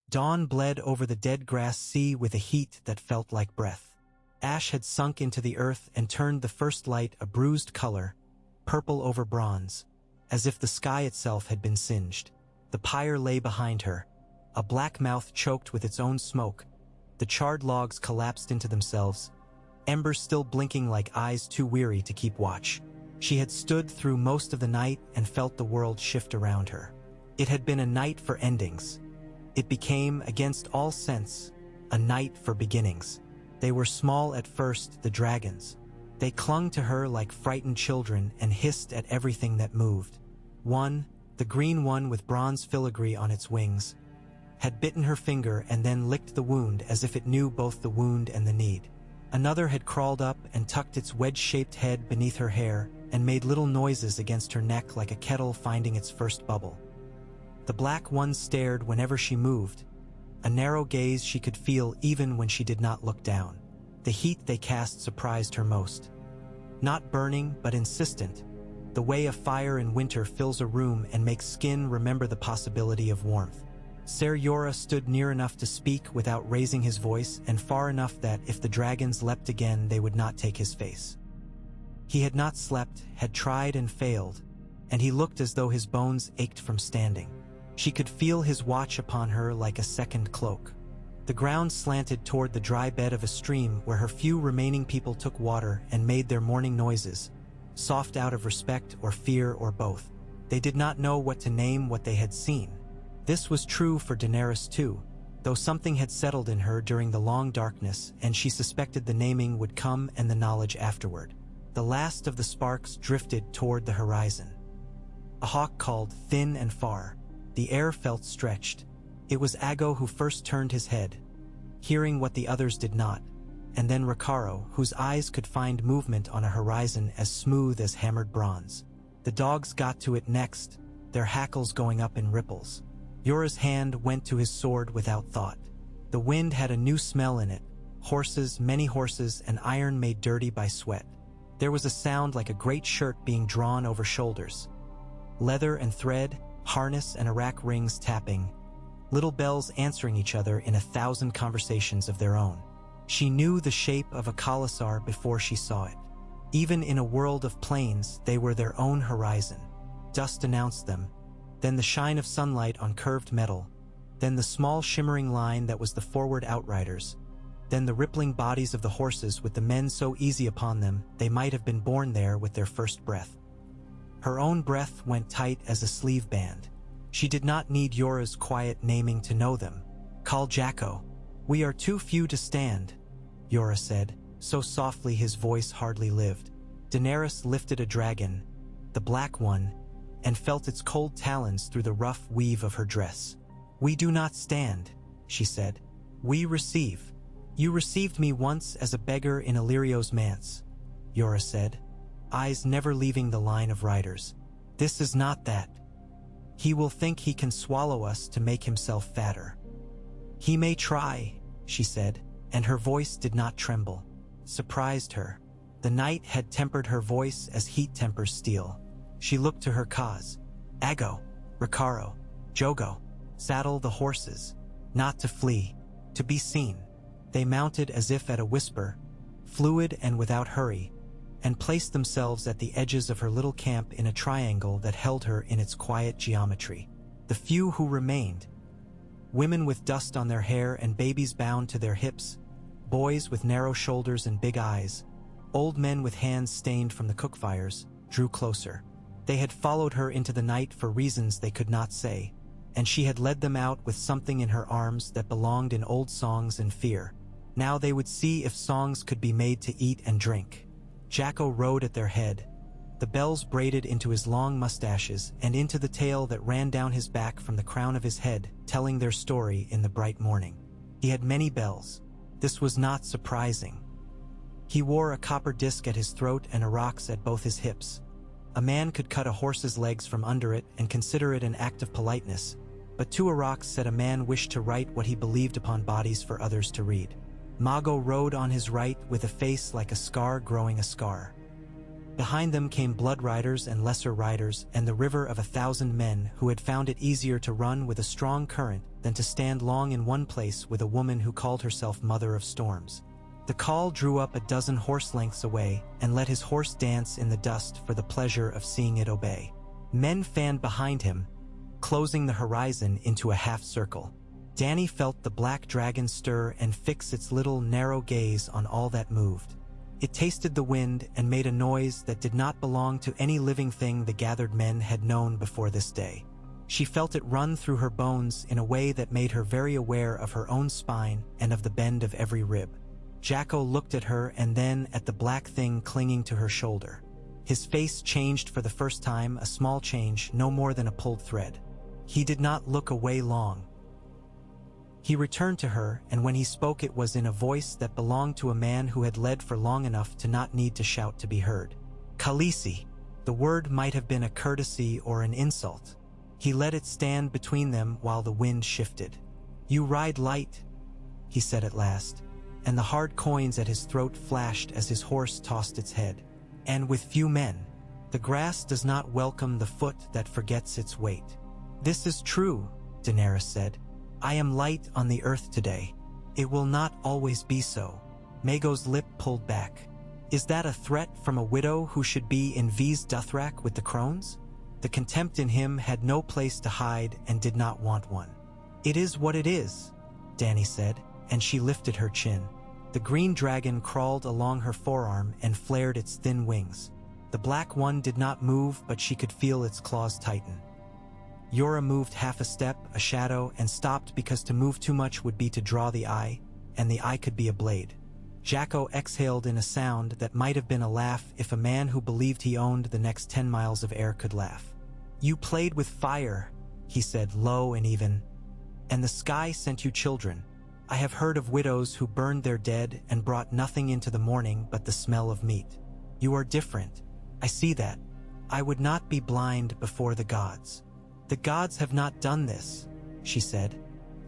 Dawn bled over the dead grass sea with a heat that felt like breath. Ash had sunk into the earth and turned the first light a bruised color, purple over bronze, as if the sky itself had been singed. The pyre lay behind her, a black mouth choked with its own smoke. The charred logs collapsed into themselves, embers still blinking like eyes too weary to keep watch. She had stood through most of the night and felt the world shift around her. It had been a night for endings. It became, against all sense, a night for beginnings. They were small at first, the dragons. They clung to her like frightened children and hissed at everything that moved. One, the green one with bronze filigree on its wings, had bitten her finger and then licked the wound as if it knew both the wound and the need. Another had crawled up and tucked its wedge-shaped head beneath her hair and made little noises against her neck like a kettle finding its first bubble. The black one stared whenever she moved, a narrow gaze she could feel even when she did not look down. The heat they cast surprised her most. Not burning, but insistent, the way a fire in winter fills a room and makes skin remember the possibility of warmth. Ser Jorah stood near enough to speak without raising his voice and far enough that if the dragons leapt again they would not take his face. He had not slept, had tried and failed, and he looked as though his bones ached from standing. She could feel his watch upon her like a second cloak. The ground slanted toward the dry bed of a stream where her few remaining people took water and made their morning noises, soft out of respect or fear or both. They did not know what to name what they had seen. This was true for Daenerys too, though something had settled in her during the long darkness and she suspected the naming would come and the knowledge afterward. The last of the sparks drifted toward the horizon. A hawk called thin and far. The air felt stretched. It was Jhaqo who first turned his head, hearing what the others did not, and then Ricardo, whose eyes could find movement on a horizon as smooth as hammered bronze. The dogs got to it next, their hackles going up in ripples. Jorah's hand went to his sword without thought. The wind had a new smell in it, horses, many horses, and iron made dirty by sweat. There was a sound like a great shirt being drawn over shoulders. Leather and thread, harness and Iraq rings tapping, little bells answering each other in 1,000 conversations of their own. She knew the shape of a khalasar before she saw it. Even in a world of plains, they were their own horizon. Dust announced them, then the shine of sunlight on curved metal, then the small shimmering line that was the forward outriders, then the rippling bodies of the horses with the men so easy upon them they might have been born there with their first breath. Her own breath went tight as a sleeve band. She did not need Jorah's quiet naming to know them. Call Jhaqo. We are too few to stand, Jorah said, so softly his voice hardly lived. Daenerys lifted a dragon, the black one, and felt its cold talons through the rough weave of her dress. We do not stand, she said. We receive. You received me once as a beggar in Illyrio's manse, Jorah said, eyes never leaving the line of riders. This is not that. He will think he can swallow us to make himself fatter. He may try, she said, and her voice did not tremble. Surprised her. The night had tempered her voice as heat tempers steel. She looked to her cause. Jhaqo, Ricardo, Drogo, saddle the horses. Not to flee, to be seen. They mounted as if at a whisper, fluid and without hurry, and placed themselves at the edges of her little camp in a triangle that held her in its quiet geometry. The few who remained, women with dust on their hair and babies bound to their hips, boys with narrow shoulders and big eyes, old men with hands stained from the cook fires, drew closer. They had followed her into the night for reasons they could not say, and she had led them out with something in her arms that belonged in old songs and fear. Now they would see if songs could be made to eat and drink. Jhaqo rode at their head, the bells braided into his long mustaches and into the tail that ran down his back from the crown of his head, telling their story in the bright morning. He had many bells. This was not surprising. He wore a copper disc at his throat and aurochs at both his hips. A man could cut a horse's legs from under it and consider it an act of politeness, but two aurochs said a man wished to write what he believed upon bodies for others to read. Mago rode on his right with a face like a scar growing a scar. Behind them came blood riders and lesser riders and the river of 1,000 men who had found it easier to run with a strong current than to stand long in one place with a woman who called herself Mother of Storms. The Khal drew up a dozen horse lengths away and let his horse dance in the dust for the pleasure of seeing it obey. Men fanned behind him, closing the horizon into a half circle. Dany felt the black dragon stir and fix its little narrow gaze on all that moved. It tasted the wind and made a noise that did not belong to any living thing the gathered men had known before this day. She felt it run through her bones in a way that made her very aware of her own spine and of the bend of every rib. Jhaqo looked at her and then at the black thing clinging to her shoulder. His face changed for the first time, a small change, no more than a pulled thread. He did not look away long. He returned to her, and when he spoke it was in a voice that belonged to a man who had led for long enough to not need to shout to be heard. Khaleesi. The word might have been a courtesy or an insult. He let it stand between them while the wind shifted. "You ride light," he said at last, and the hard coins at his throat flashed as his horse tossed its head. "And with few men. The grass does not welcome the foot that forgets its weight." "This is true," Daenerys said. "I am light on the earth today. It will not always be so." Maegor's lip pulled back. Is that a threat from a widow who should be in V's Dothrak with the crones? The contempt in him had no place to hide and did not want one. "It is what it is," Dany said, and she lifted her chin. The green dragon crawled along her forearm and flared its thin wings. The black one did not move, but she could feel its claws tighten. Yora moved half a step, a shadow, and stopped because to move too much would be to draw the eye, and the eye could be a blade. Jhaqo exhaled in a sound that might have been a laugh if a man who believed he owned the next 10 miles of air could laugh. "You played with fire," he said, low and even, "and the sky sent you children. I have heard of widows who burned their dead and brought nothing into the morning but the smell of meat. You are different. I see that. I would not be blind before the gods." "The gods have not done this," she said,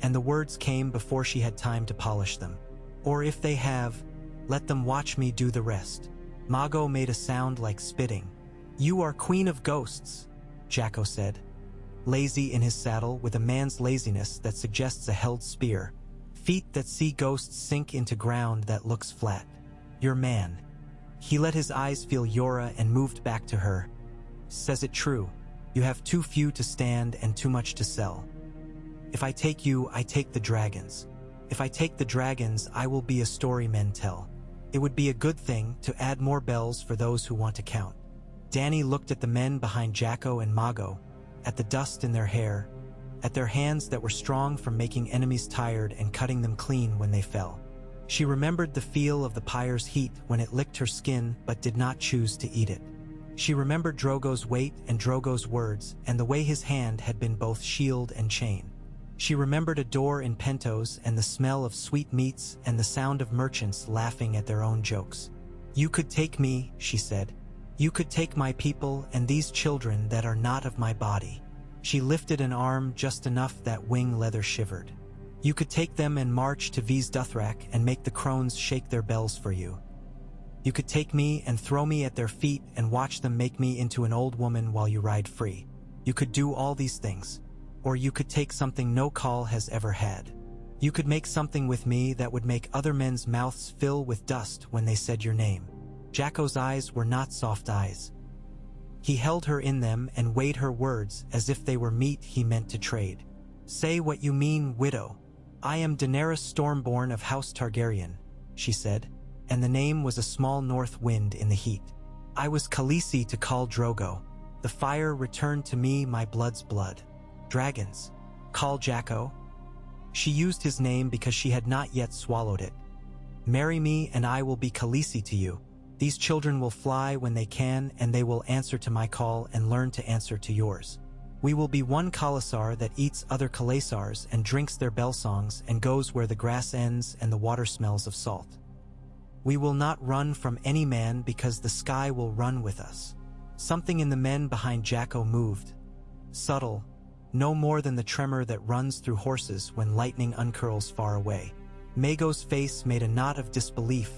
and the words came before she had time to polish them. "Or if they have, let them watch me do the rest." Mago made a sound like spitting. "You are queen of ghosts," Jhaqo said, lazy in his saddle with a man's laziness that suggests a held spear, feet that see ghosts sink into ground that looks flat. "Your man." He let his eyes feel Yora and moved back to her. "Says it true. You have too few to stand and too much to sell. If I take you, I take the dragons. If I take the dragons, I will be a story men tell. It would be a good thing to add more bells for those who want to count." Dany looked at the men behind Jhaqo and Mago, at the dust in their hair, at their hands that were strong from making enemies tired and cutting them clean when they fell. She remembered the feel of the pyre's heat when it licked her skin but did not choose to eat it. She remembered Drogo's weight and Drogo's words and the way his hand had been both shield and chain. She remembered a door in Pentos and the smell of sweet meats and the sound of merchants laughing at their own jokes. "You could take me," she said. "You could take my people and these children that are not of my body." She lifted an arm just enough that wing leather shivered. "You could take them and march to V's Dothrak and make the crones shake their bells for you. You could take me and throw me at their feet and watch them make me into an old woman while you ride free. You could do all these things. Or you could take something no Khal has ever had. You could make something with me that would make other men's mouths fill with dust when they said your name." Jhaqo's eyes were not soft eyes. He held her in them and weighed her words as if they were meat he meant to trade. "Say what you mean, widow." "I am Daenerys Stormborn of House Targaryen," she said, and the name was a small north wind in the heat. "I was Khaleesi to Khal Drogo. The fire returned to me my blood's blood." "Dragons. Khal Jhaqo." She used his name because she had not yet swallowed it. "Marry me and I will be Khaleesi to you. These children will fly when they can and they will answer to my call and learn to answer to yours. We will be one Khalasar that eats other Khalasars and drinks their bell songs and goes where the grass ends and the water smells of salt. We will not run from any man because the sky will run with us." Something in the men behind Jhaqo moved. Subtle, no more than the tremor that runs through horses when lightning uncurls far away. Maegor's face made a knot of disbelief,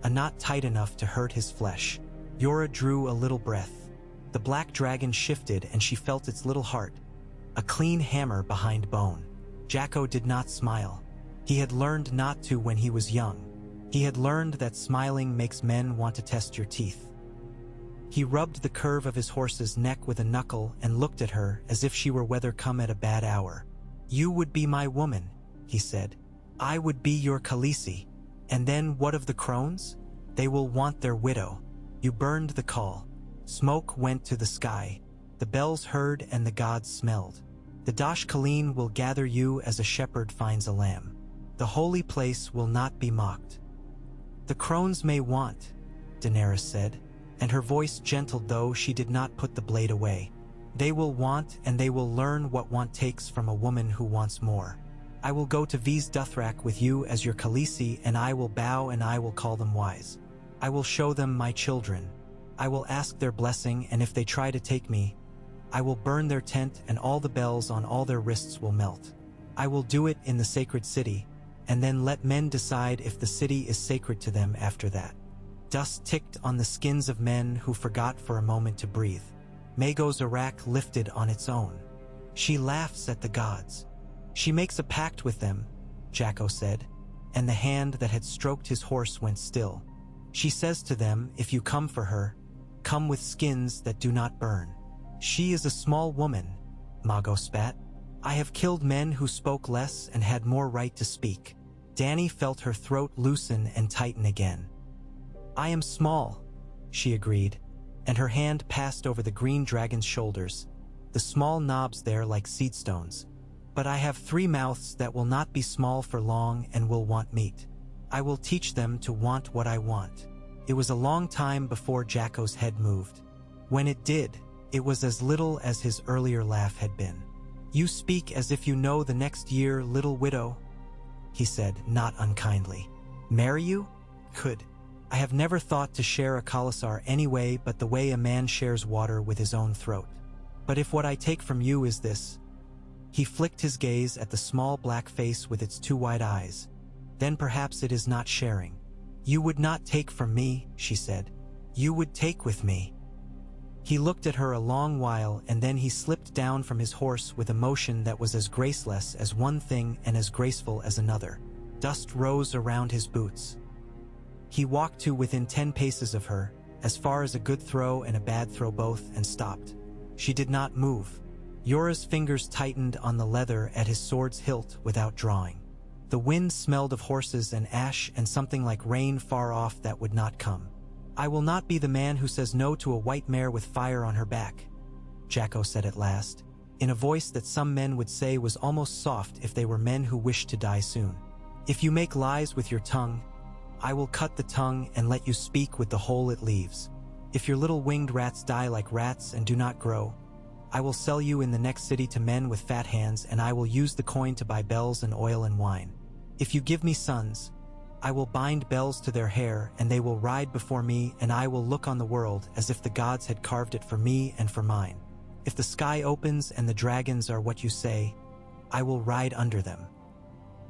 a knot tight enough to hurt his flesh. Yora drew a little breath. The black dragon shifted and she felt its little heart, a clean hammer behind bone. Jhaqo did not smile. He had learned not to when he was young. He had learned that smiling makes men want to test your teeth. He rubbed the curve of his horse's neck with a knuckle and looked at her as if she were weather come at a bad hour. "You would be my woman," he said. "I would be your Khaleesi. And then what of the crones? They will want their widow." You burned the call. Smoke went to the sky. The bells heard and the gods smelled. The Dash Khaleen will gather you as a shepherd finds a lamb. The holy place will not be mocked. "The crones may want," Daenerys said, and her voice gentled though she did not put the blade away. "They will want, and they will learn what want takes from a woman who wants more. I will go to Viz Dothrak with you as your Khaleesi, and I will bow and I will call them wise. I will show them my children. I will ask their blessing, and if they try to take me, I will burn their tent and all the bells on all their wrists will melt. I will do it in the sacred city, and then let men decide if the city is sacred to them after that." Dust ticked on the skins of men who forgot for a moment to breathe. Maegor's Arak lifted on its own. "She laughs at the gods. She makes a pact with them," Jhaqo said, and the hand that had stroked his horse went still. "She says to them, if you come for her, come with skins that do not burn." "She is a small woman," Maegor spat. "I have killed men who spoke less and had more right to speak." Dany felt her throat loosen and tighten again. "I am small," she agreed, and her hand passed over the green dragon's shoulders, the small knobs there like seed stones. "But I have 3 mouths that will not be small for long and will want meat. I will teach them to want what I want." It was a long time before Jhaqo's head moved. When it did, it was as little as his earlier laugh had been. "You speak as if you know the next year, little widow," he said, not unkindly. "Marry you? Could. I have never thought to share a khalasar anyway but the way a man shares water with his own throat. But if what I take from you is this—" He flicked his gaze at the small black face with its 2 wide eyes. "Then perhaps it is not sharing." "You would not take from me," she said. "You would take with me." He looked at her a long while and then he slipped down from his horse with a motion that was as graceless as one thing and as graceful as another. Dust rose around his boots. He walked to within 10 paces of her, as far as a good throw and a bad throw both, and stopped. She did not move. Yora's fingers tightened on the leather at his sword's hilt without drawing. The wind smelled of horses and ash and something like rain far off that would not come. "I will not be the man who says no to a white mare with fire on her back," Jhaqo said at last, in a voice that some men would say was almost soft if they were men who wished to die soon. "If you make lies with your tongue, I will cut the tongue and let you speak with the hole it leaves. If your little winged rats die like rats and do not grow, I will sell you in the next city to men with fat hands, and I will use the coin to buy bells and oil and wine. If you give me sons, I will bind bells to their hair, and they will ride before me, and I will look on the world as if the gods had carved it for me and for mine. If the sky opens and the dragons are what you say, I will ride under them.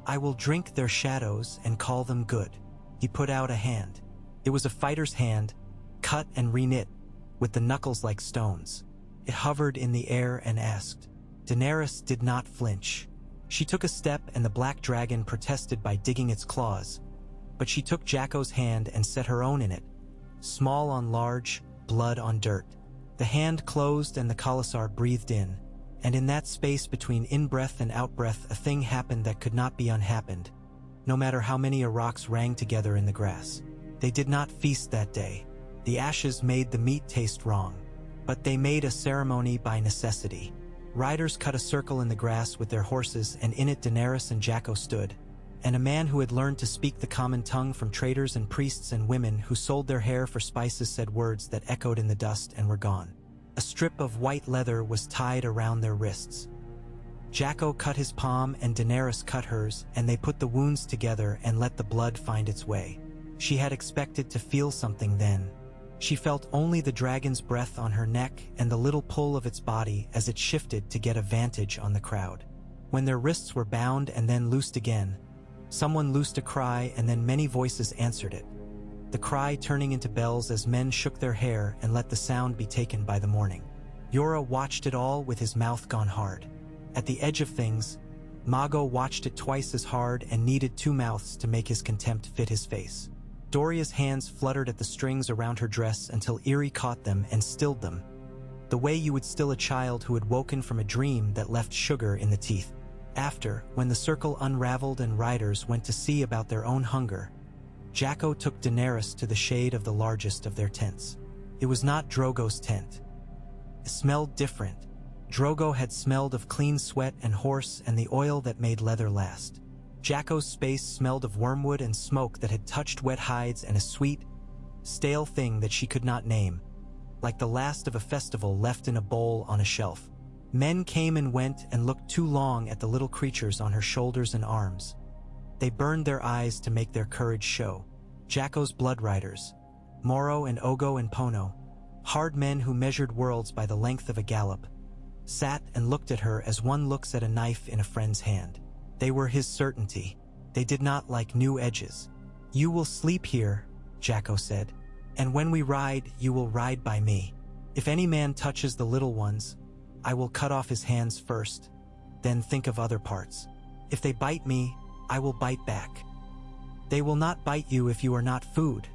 I will drink their shadows and call them good." He put out a hand. It was a fighter's hand, cut and reknit, with the knuckles like stones. It hovered in the air and asked. Daenerys did not flinch. She took a step and the black dragon protested by digging its claws, but she took Jhaqo's hand and set her own in it, small on large, blood on dirt. The hand closed and the khalasar breathed in, and in that space between in-breath and out-breath a thing happened that could not be unhappened, no matter how many Araks rang together in the grass. They did not feast that day. The ashes made the meat taste wrong, but they made a ceremony by necessity. Riders cut a circle in the grass with their horses, and in it Daenerys and Jhaqo stood, and a man who had learned to speak the common tongue from traders and priests and women who sold their hair for spices said words that echoed in the dust and were gone. A strip of white leather was tied around their wrists. Jhaqo cut his palm and Daenerys cut hers, and they put the wounds together and let the blood find its way. She had expected to feel something then. She felt only the dragon's breath on her neck and the little pull of its body as it shifted to get a vantage on the crowd. When their wrists were bound and then loosed again, someone loosed a cry and then many voices answered it, the cry turning into bells as men shook their hair and let the sound be taken by the morning. Yora watched it all with his mouth gone hard. At the edge of things, Mago watched it twice as hard and needed 2 mouths to make his contempt fit his face. Doria's hands fluttered at the strings around her dress until Eerie caught them and stilled them, the way you would still a child who had woken from a dream that left sugar in the teeth. After, when the circle unraveled and riders went to see about their own hunger, Jhaqo took Daenerys to the shade of the largest of their tents. It was not Drogo's tent. It smelled different. Drogo had smelled of clean sweat and horse and the oil that made leather last. Jhaqo's space smelled of wormwood and smoke that had touched wet hides and a sweet, stale thing that she could not name, like the last of a festival left in a bowl on a shelf. Men came and went and looked too long at the little creatures on her shoulders and arms. They burned their eyes to make their courage show. Jhaqo's blood riders, Moro and Ogo and Pono, hard men who measured worlds by the length of a gallop, sat and looked at her as one looks at a knife in a friend's hand. They were his certainty. They did not like new edges. "You will sleep here," Jhaqo said, "and when we ride, you will ride by me. If any man touches the little ones, I will cut off his hands first, then think of other parts. If they bite me, I will bite back." "They will not bite you if you are not food,"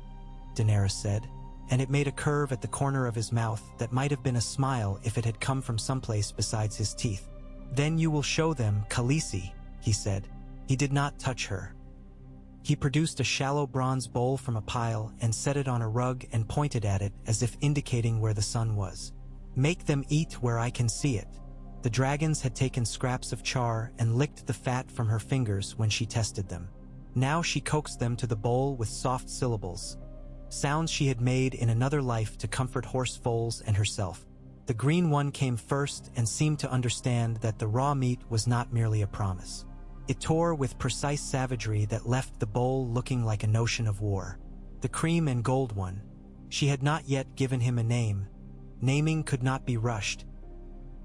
Daenerys said, and it made a curve at the corner of his mouth that might have been a smile if it had come from someplace besides his teeth. "Then you will show them Khaleesi," he said. He did not touch her. He produced a shallow bronze bowl from a pile and set it on a rug and pointed at it as if indicating where the sun was. "Make them eat where I can see it." The dragons had taken scraps of char and licked the fat from her fingers when she tested them. Now she coaxed them to the bowl with soft syllables, sounds she had made in another life to comfort horse foals and herself. The green one came first and seemed to understand that the raw meat was not merely a promise. It tore with precise savagery that left the bowl looking like a notion of war. The cream and gold one, she had not yet given him a name. Naming could not be rushed.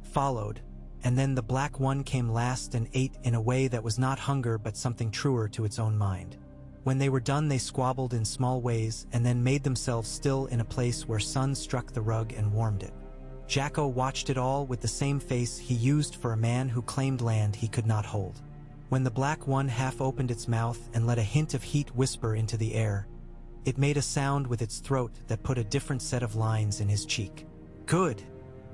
Followed, and then the black one came last and ate in a way that was not hunger but something truer to its own mind. When they were done, they squabbled in small ways and then made themselves still in a place where sun struck the rug and warmed it. Jhaqo watched it all with the same face he used for a man who claimed land he could not hold. When the black one half opened its mouth and let a hint of heat whisper into the air, it made a sound with its throat that put a different set of lines in his cheek. "Good,"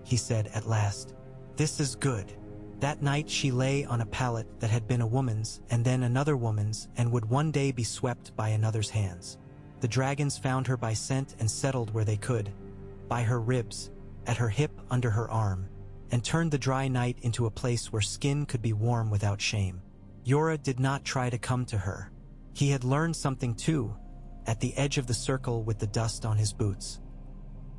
he said at last. "This is good." That night she lay on a pallet that had been a woman's and then another woman's and would one day be swept by another's hands. The dragons found her by scent and settled where they could, by her ribs, at her hip, under her arm, and turned the dry night into a place where skin could be warm without shame. Yora did not try to come to her. He had learned something too, at the edge of the circle with the dust on his boots.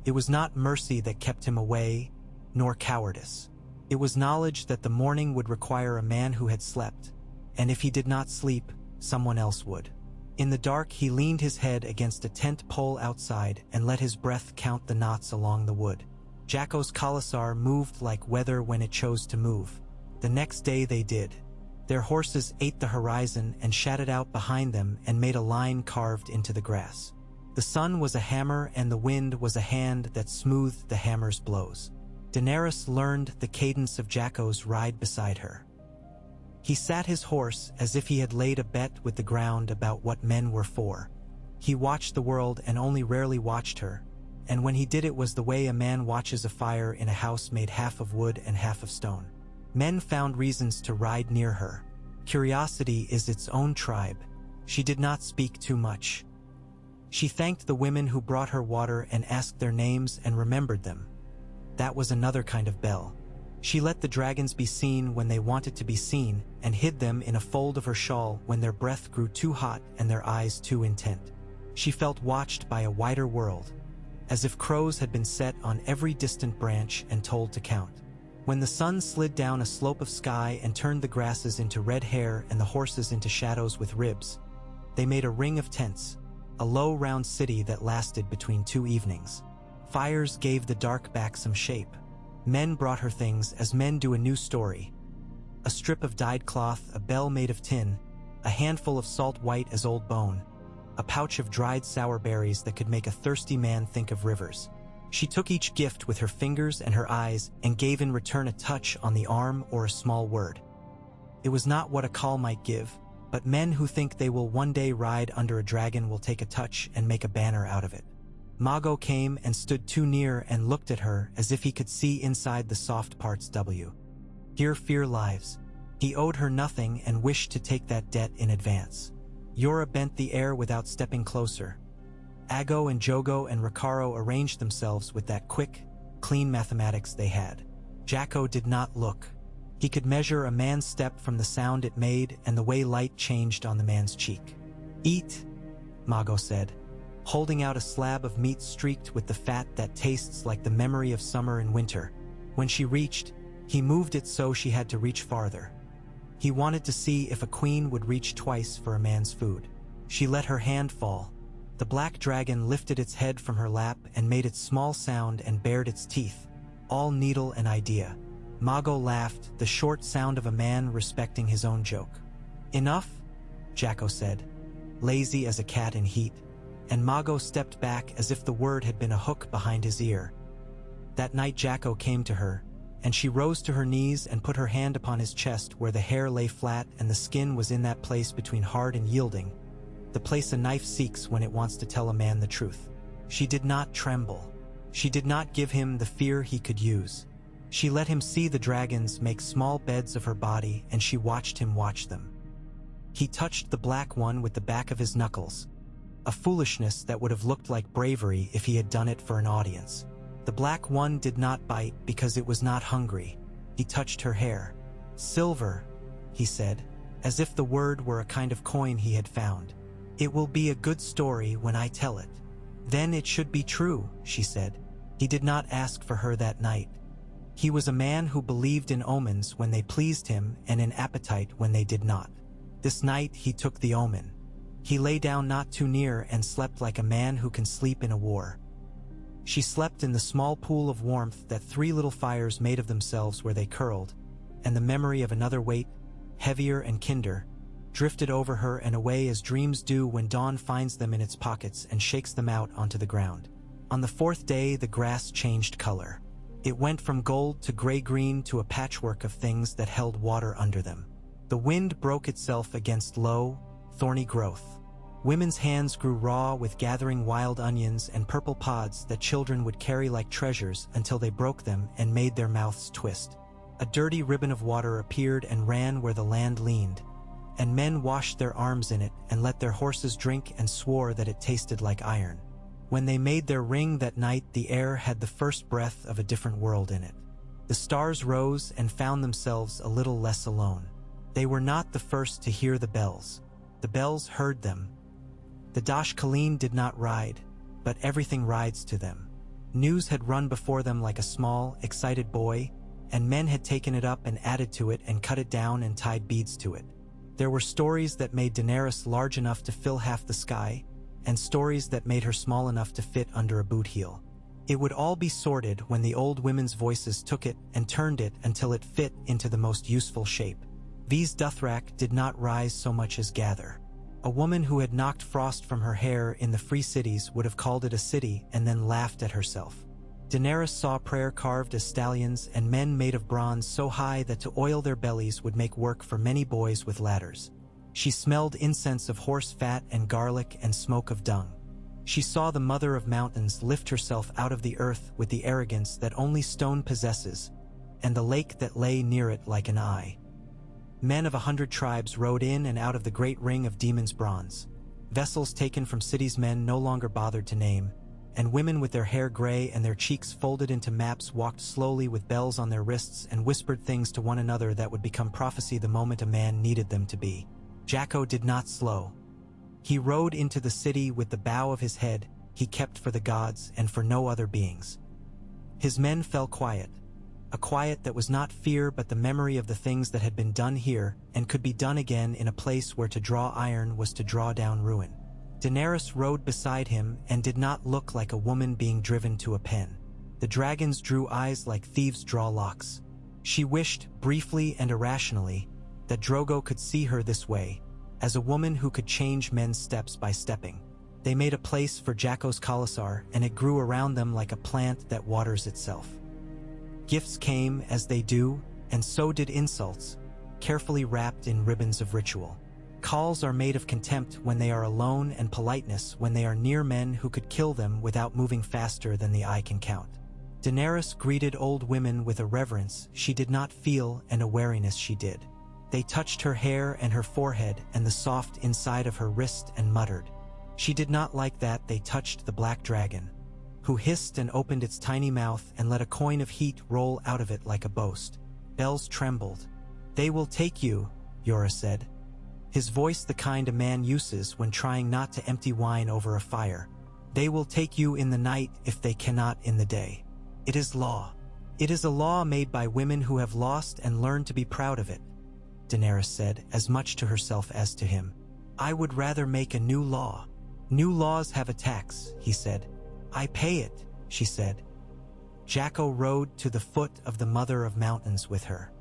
It was not mercy that kept him away, nor cowardice. It was knowledge that the morning would require a man who had slept, and if he did not sleep, someone else would. In the dark, he leaned his head against a tent pole outside and let his breath count the knots along the wood. Jhaqo's khalasar moved like weather when it chose to move. The next day they did. Their horses ate the horizon and shattered out behind them and made a line carved into the grass. The sun was a hammer and the wind was a hand that smoothed the hammer's blows. Daenerys learned the cadence of Jhaqo's ride beside her. He sat his horse as if he had laid a bet with the ground about what men were for. He watched the world and only rarely watched her, and when he did it was the way a man watches a fire in a house made half of wood and half of stone. Men found reasons to ride near her. Curiosity is its own tribe. She did not speak too much. She thanked the women who brought her water and asked their names and remembered them. That was another kind of bell. She let the dragons be seen when they wanted to be seen and hid them in a fold of her shawl when their breath grew too hot and their eyes too intent. She felt watched by a wider world, as if crows had been set on every distant branch and told to count. When the sun slid down a slope of sky and turned the grasses into red hair and the horses into shadows with ribs, they made a ring of tents, a low round city that lasted between 2 evenings. Fires gave the dark back some shape. Men brought her things as men do a new story. A strip of dyed cloth, a bell made of tin, a handful of salt white as old bone, a pouch of dried sour berries that could make a thirsty man think of rivers. She took each gift with her fingers and her eyes and gave in return a touch on the arm or a small word. It was not what a Khal might give, but men who think they will one day ride under a dragon will take a touch and make a banner out of it. Mago came and stood too near and looked at her as if he could see inside the soft parts. Here fear lives. He owed her nothing and wished to take that debt in advance. Yora bent the air without stepping closer. Ago and Jhaqo and Ricaro arranged themselves with that quick, clean mathematics they had. Jhaqo did not look. He could measure a man's step from the sound it made and the way light changed on the man's cheek. "Eat," Mago said, holding out a slab of meat streaked with the fat that tastes like the memory of summer and winter. When she reached, he moved it so she had to reach farther. He wanted to see if a queen would reach twice for a man's food. She let her hand fall. The black dragon lifted its head from her lap and made its small sound and bared its teeth, all needle and idea. Mago laughed, the short sound of a man respecting his own joke. "Enough," Jhaqo said, lazy as a cat in heat, and Mago stepped back as if the word had been a hook behind his ear. That night Jhaqo came to her, and she rose to her knees and put her hand upon his chest where the hair lay flat and the skin was in that place between hard and yielding, the place a knife seeks when it wants to tell a man the truth. She did not tremble. She did not give him the fear he could use. She let him see the dragons make small beds of her body, and she watched him watch them. He touched the black one with the back of his knuckles, a foolishness that would have looked like bravery if he had done it for an audience. The black one did not bite because it was not hungry. He touched her hair. "Silver," he said, as if the word were a kind of coin he had found. "It will be a good story when I tell it." "Then it should be true," she said. He did not ask for her that night. He was a man who believed in omens when they pleased him and in appetite when they did not. This night he took the omen. He lay down not too near and slept like a man who can sleep in a war. She slept in the small pool of warmth that three little fires made of themselves where they curled, and the memory of another weight, heavier and kinder, drifted over her and away as dreams do when dawn finds them in its pockets and shakes them out onto the ground. On the fourth day the grass changed color. It went from gold to gray-green to a patchwork of things that held water under them. The wind broke itself against low, thorny growth. Women's hands grew raw with gathering wild onions and purple pods that children would carry like treasures until they broke them and made their mouths twist. A dirty ribbon of water appeared and ran where the land leaned, and men washed their arms in it and let their horses drink and swore that it tasted like iron. When they made their ring that night, the air had the first breath of a different world in it. The stars rose and found themselves a little less alone. They were not the first to hear the bells. The bells heard them. The Dash Khaleen did not ride, but everything rides to them. News had run before them like a small, excited boy, and men had taken it up and added to it and cut it down and tied beads to it. There were stories that made Daenerys large enough to fill half the sky, and stories that made her small enough to fit under a boot heel. It would all be sorted when the old women's voices took it and turned it until it fit into the most useful shape. These Dothrak did not rise so much as gather. A woman who had knocked frost from her hair in the free cities would have called it a city and then laughed at herself. Daenerys saw prayer carved as stallions and men made of bronze so high that to oil their bellies would make work for many boys with ladders. She smelled incense of horse fat and garlic and smoke of dung. She saw the mother of mountains lift herself out of the earth with the arrogance that only stone possesses, and the lake that lay near it like an eye. Men of 100 tribes rode in and out of the great ring of demons' bronze. Vessels taken from cities men no longer bothered to name, and women with their hair gray and their cheeks folded into maps walked slowly with bells on their wrists and whispered things to one another that would become prophecy the moment a man needed them to be. Jhaqo did not slow. He rode into the city with the bow of his head he kept for the gods and for no other beings. His men fell quiet. A quiet that was not fear but the memory of the things that had been done here and could be done again in a place where to draw iron was to draw down ruin. Daenerys rode beside him and did not look like a woman being driven to a pen. The dragons drew eyes like thieves draw locks. She wished, briefly and irrationally, that Drogo could see her this way, as a woman who could change men's steps by stepping. They made a place for Jhaqo's khalasar, and it grew around them like a plant that waters itself. Gifts came as they do, and so did insults. carefully wrapped in ribbons of ritual. Khals are made of contempt when they are alone and politeness when they are near men who could kill them without moving faster than the eye can count. Daenerys greeted old women with a reverence she did not feel and a wariness she did. They touched her hair and her forehead and the soft inside of her wrist and muttered. She did not like that they touched the black dragon, who hissed and opened its tiny mouth and let a coin of heat roll out of it like a boast. Bells trembled. "They will take you," Yora said, his voice the kind a man uses when trying not to empty wine over a fire. "They will take you in the night if they cannot in the day. It is law. It is a law made by women who have lost and learned to be proud of it," Daenerys said, as much to herself as to him. "I would rather make a new law." "New laws have a tax," he said. "I pay it," she said. Jhaqo rode to the foot of the Mother of Mountains with her.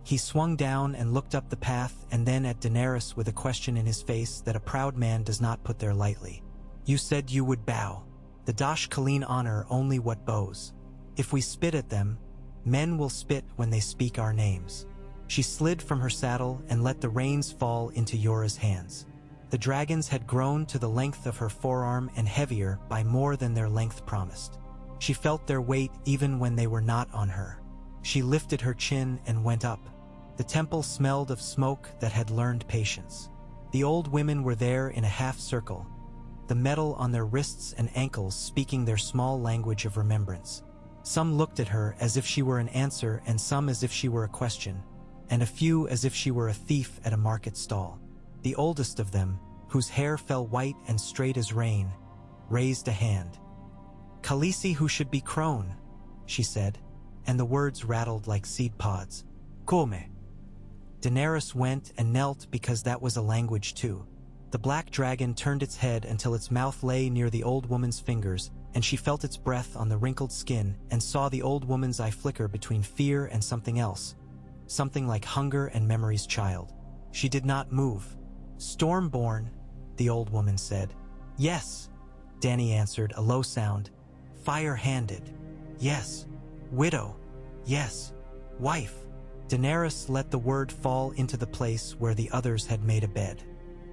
He swung down and looked up the path and then at Daenerys with a question in his face that a proud man does not put there lightly. "You said you would bow. The Dash Khaleen honor only what bows. If we spit at them, men will spit when they speak our names." She slid from her saddle and let the reins fall into Yora's hands. The dragons had grown to the length of her forearm and heavier by more than their length promised. She felt their weight even when they were not on her. She lifted her chin and went up. The temple smelled of smoke that had learned patience. The old women were there in a half circle, the metal on their wrists and ankles speaking their small language of remembrance. Some looked at her as if she were an answer and some as if she were a question, and a few as if she were a thief at a market stall. The oldest of them, whose hair fell white and straight as rain, raised a hand. "Khaleesi who should be crone," she said, and the words rattled like seed pods. "Come." Daenerys went and knelt because that was a language too. The black dragon turned its head until its mouth lay near the old woman's fingers, and she felt its breath on the wrinkled skin and saw the old woman's eye flicker between fear and something else, something like hunger and memory's child. She did not move. "Stormborn," the old woman said. "Yes," Dany answered, a low sound. "Fire-handed." "Yes." "Widow." "Yes." "Wife." Daenerys let the word fall into the place where the others had made a bed.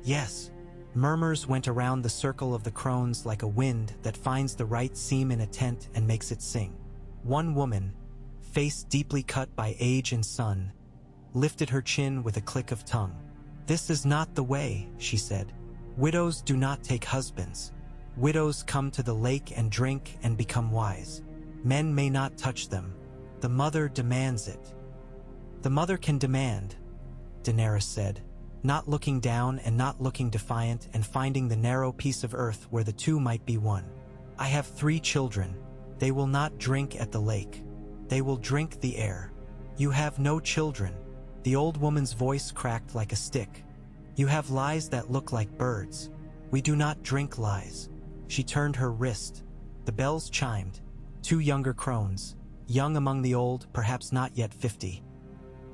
"Yes." Murmurs went around the circle of the crones like a wind that finds the right seam in a tent and makes it sing. One woman, face deeply cut by age and sun, lifted her chin with a click of tongue. "This is not the way," she said. "Widows do not take husbands. Widows come to the lake and drink and become wise. Men may not touch them. The mother demands it." "The mother can demand," Daenerys said, not looking down and not looking defiant and finding the narrow piece of earth where the two might be one. "I have 3 children. They will not drink at the lake. They will drink the air. You have no children." The old woman's voice cracked like a stick. "You have lies that look like birds. We do not drink lies." She turned her wrist. The bells chimed. 2 younger crones, young among the old, perhaps not yet 50,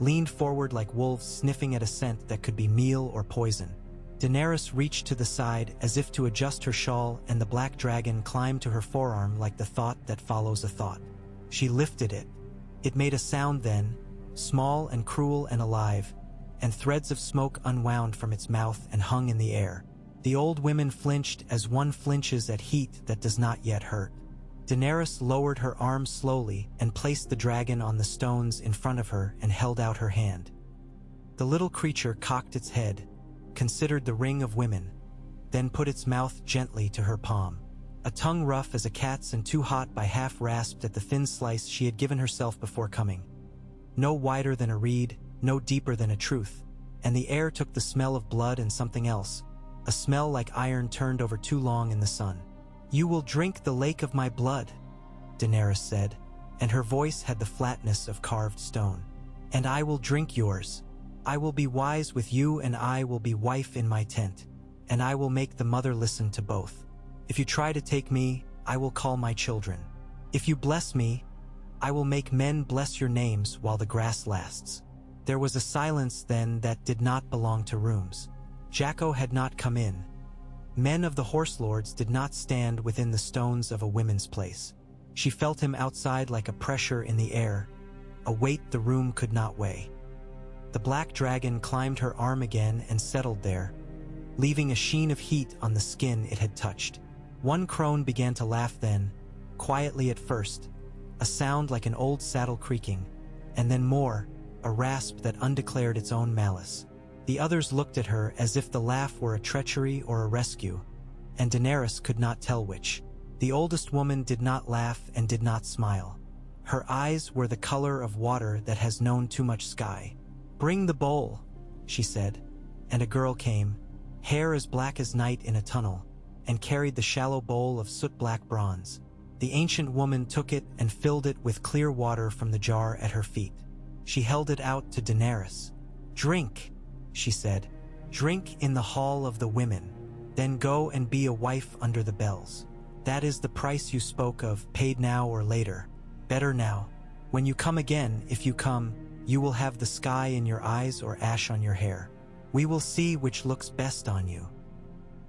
leaned forward like wolves sniffing at a scent that could be meal or poison. Daenerys reached to the side as if to adjust her shawl, and the black dragon climbed to her forearm like the thought that follows a thought. She lifted it. It made a sound then, small and cruel and alive, and threads of smoke unwound from its mouth and hung in the air. The old women flinched as one flinches at heat that does not yet hurt. Daenerys lowered her arm slowly and placed the dragon on the stones in front of her and held out her hand. The little creature cocked its head, considered the ring of women, then put its mouth gently to her palm. A tongue rough as a cat's and too hot by half rasped at the thin slice she had given herself before coming. No wider than a reed, no deeper than a truth, and the air took the smell of blood and something else, a smell like iron turned over too long in the sun. "You will drink the lake of my blood," Daenerys said, and her voice had the flatness of carved stone. "And I will drink yours. I will be wise with you and I will be wife in my tent, and I will make the mother listen to both. If you try to take me, I will call my children. If you bless me, I will make men bless your names while the grass lasts." There was a silence then that did not belong to rooms. Jhaqo had not come in. Men of the horselords did not stand within the stones of a women's place. She felt him outside like a pressure in the air, a weight the room could not weigh. The black dragon climbed her arm again and settled there, leaving a sheen of heat on the skin it had touched. One crone began to laugh then, quietly at first, a sound like an old saddle creaking, and then more, a rasp that undeclared its own malice. The others looked at her as if the laugh were a treachery or a rescue, and Daenerys could not tell which. The oldest woman did not laugh and did not smile. Her eyes were the color of water that has known too much sky. "Bring the bowl," she said, and a girl came, hair as black as night in a tunnel, and carried the shallow bowl of soot-black bronze. The ancient woman took it and filled it with clear water from the jar at her feet. She held it out to Daenerys. "Drink," she said. "Drink in the hall of the women. Then go and be a wife under the bells. That is the price you spoke of, paid now or later. Better now. When you come again, if you come, you will have the sky in your eyes or ash on your hair. We will see which looks best on you."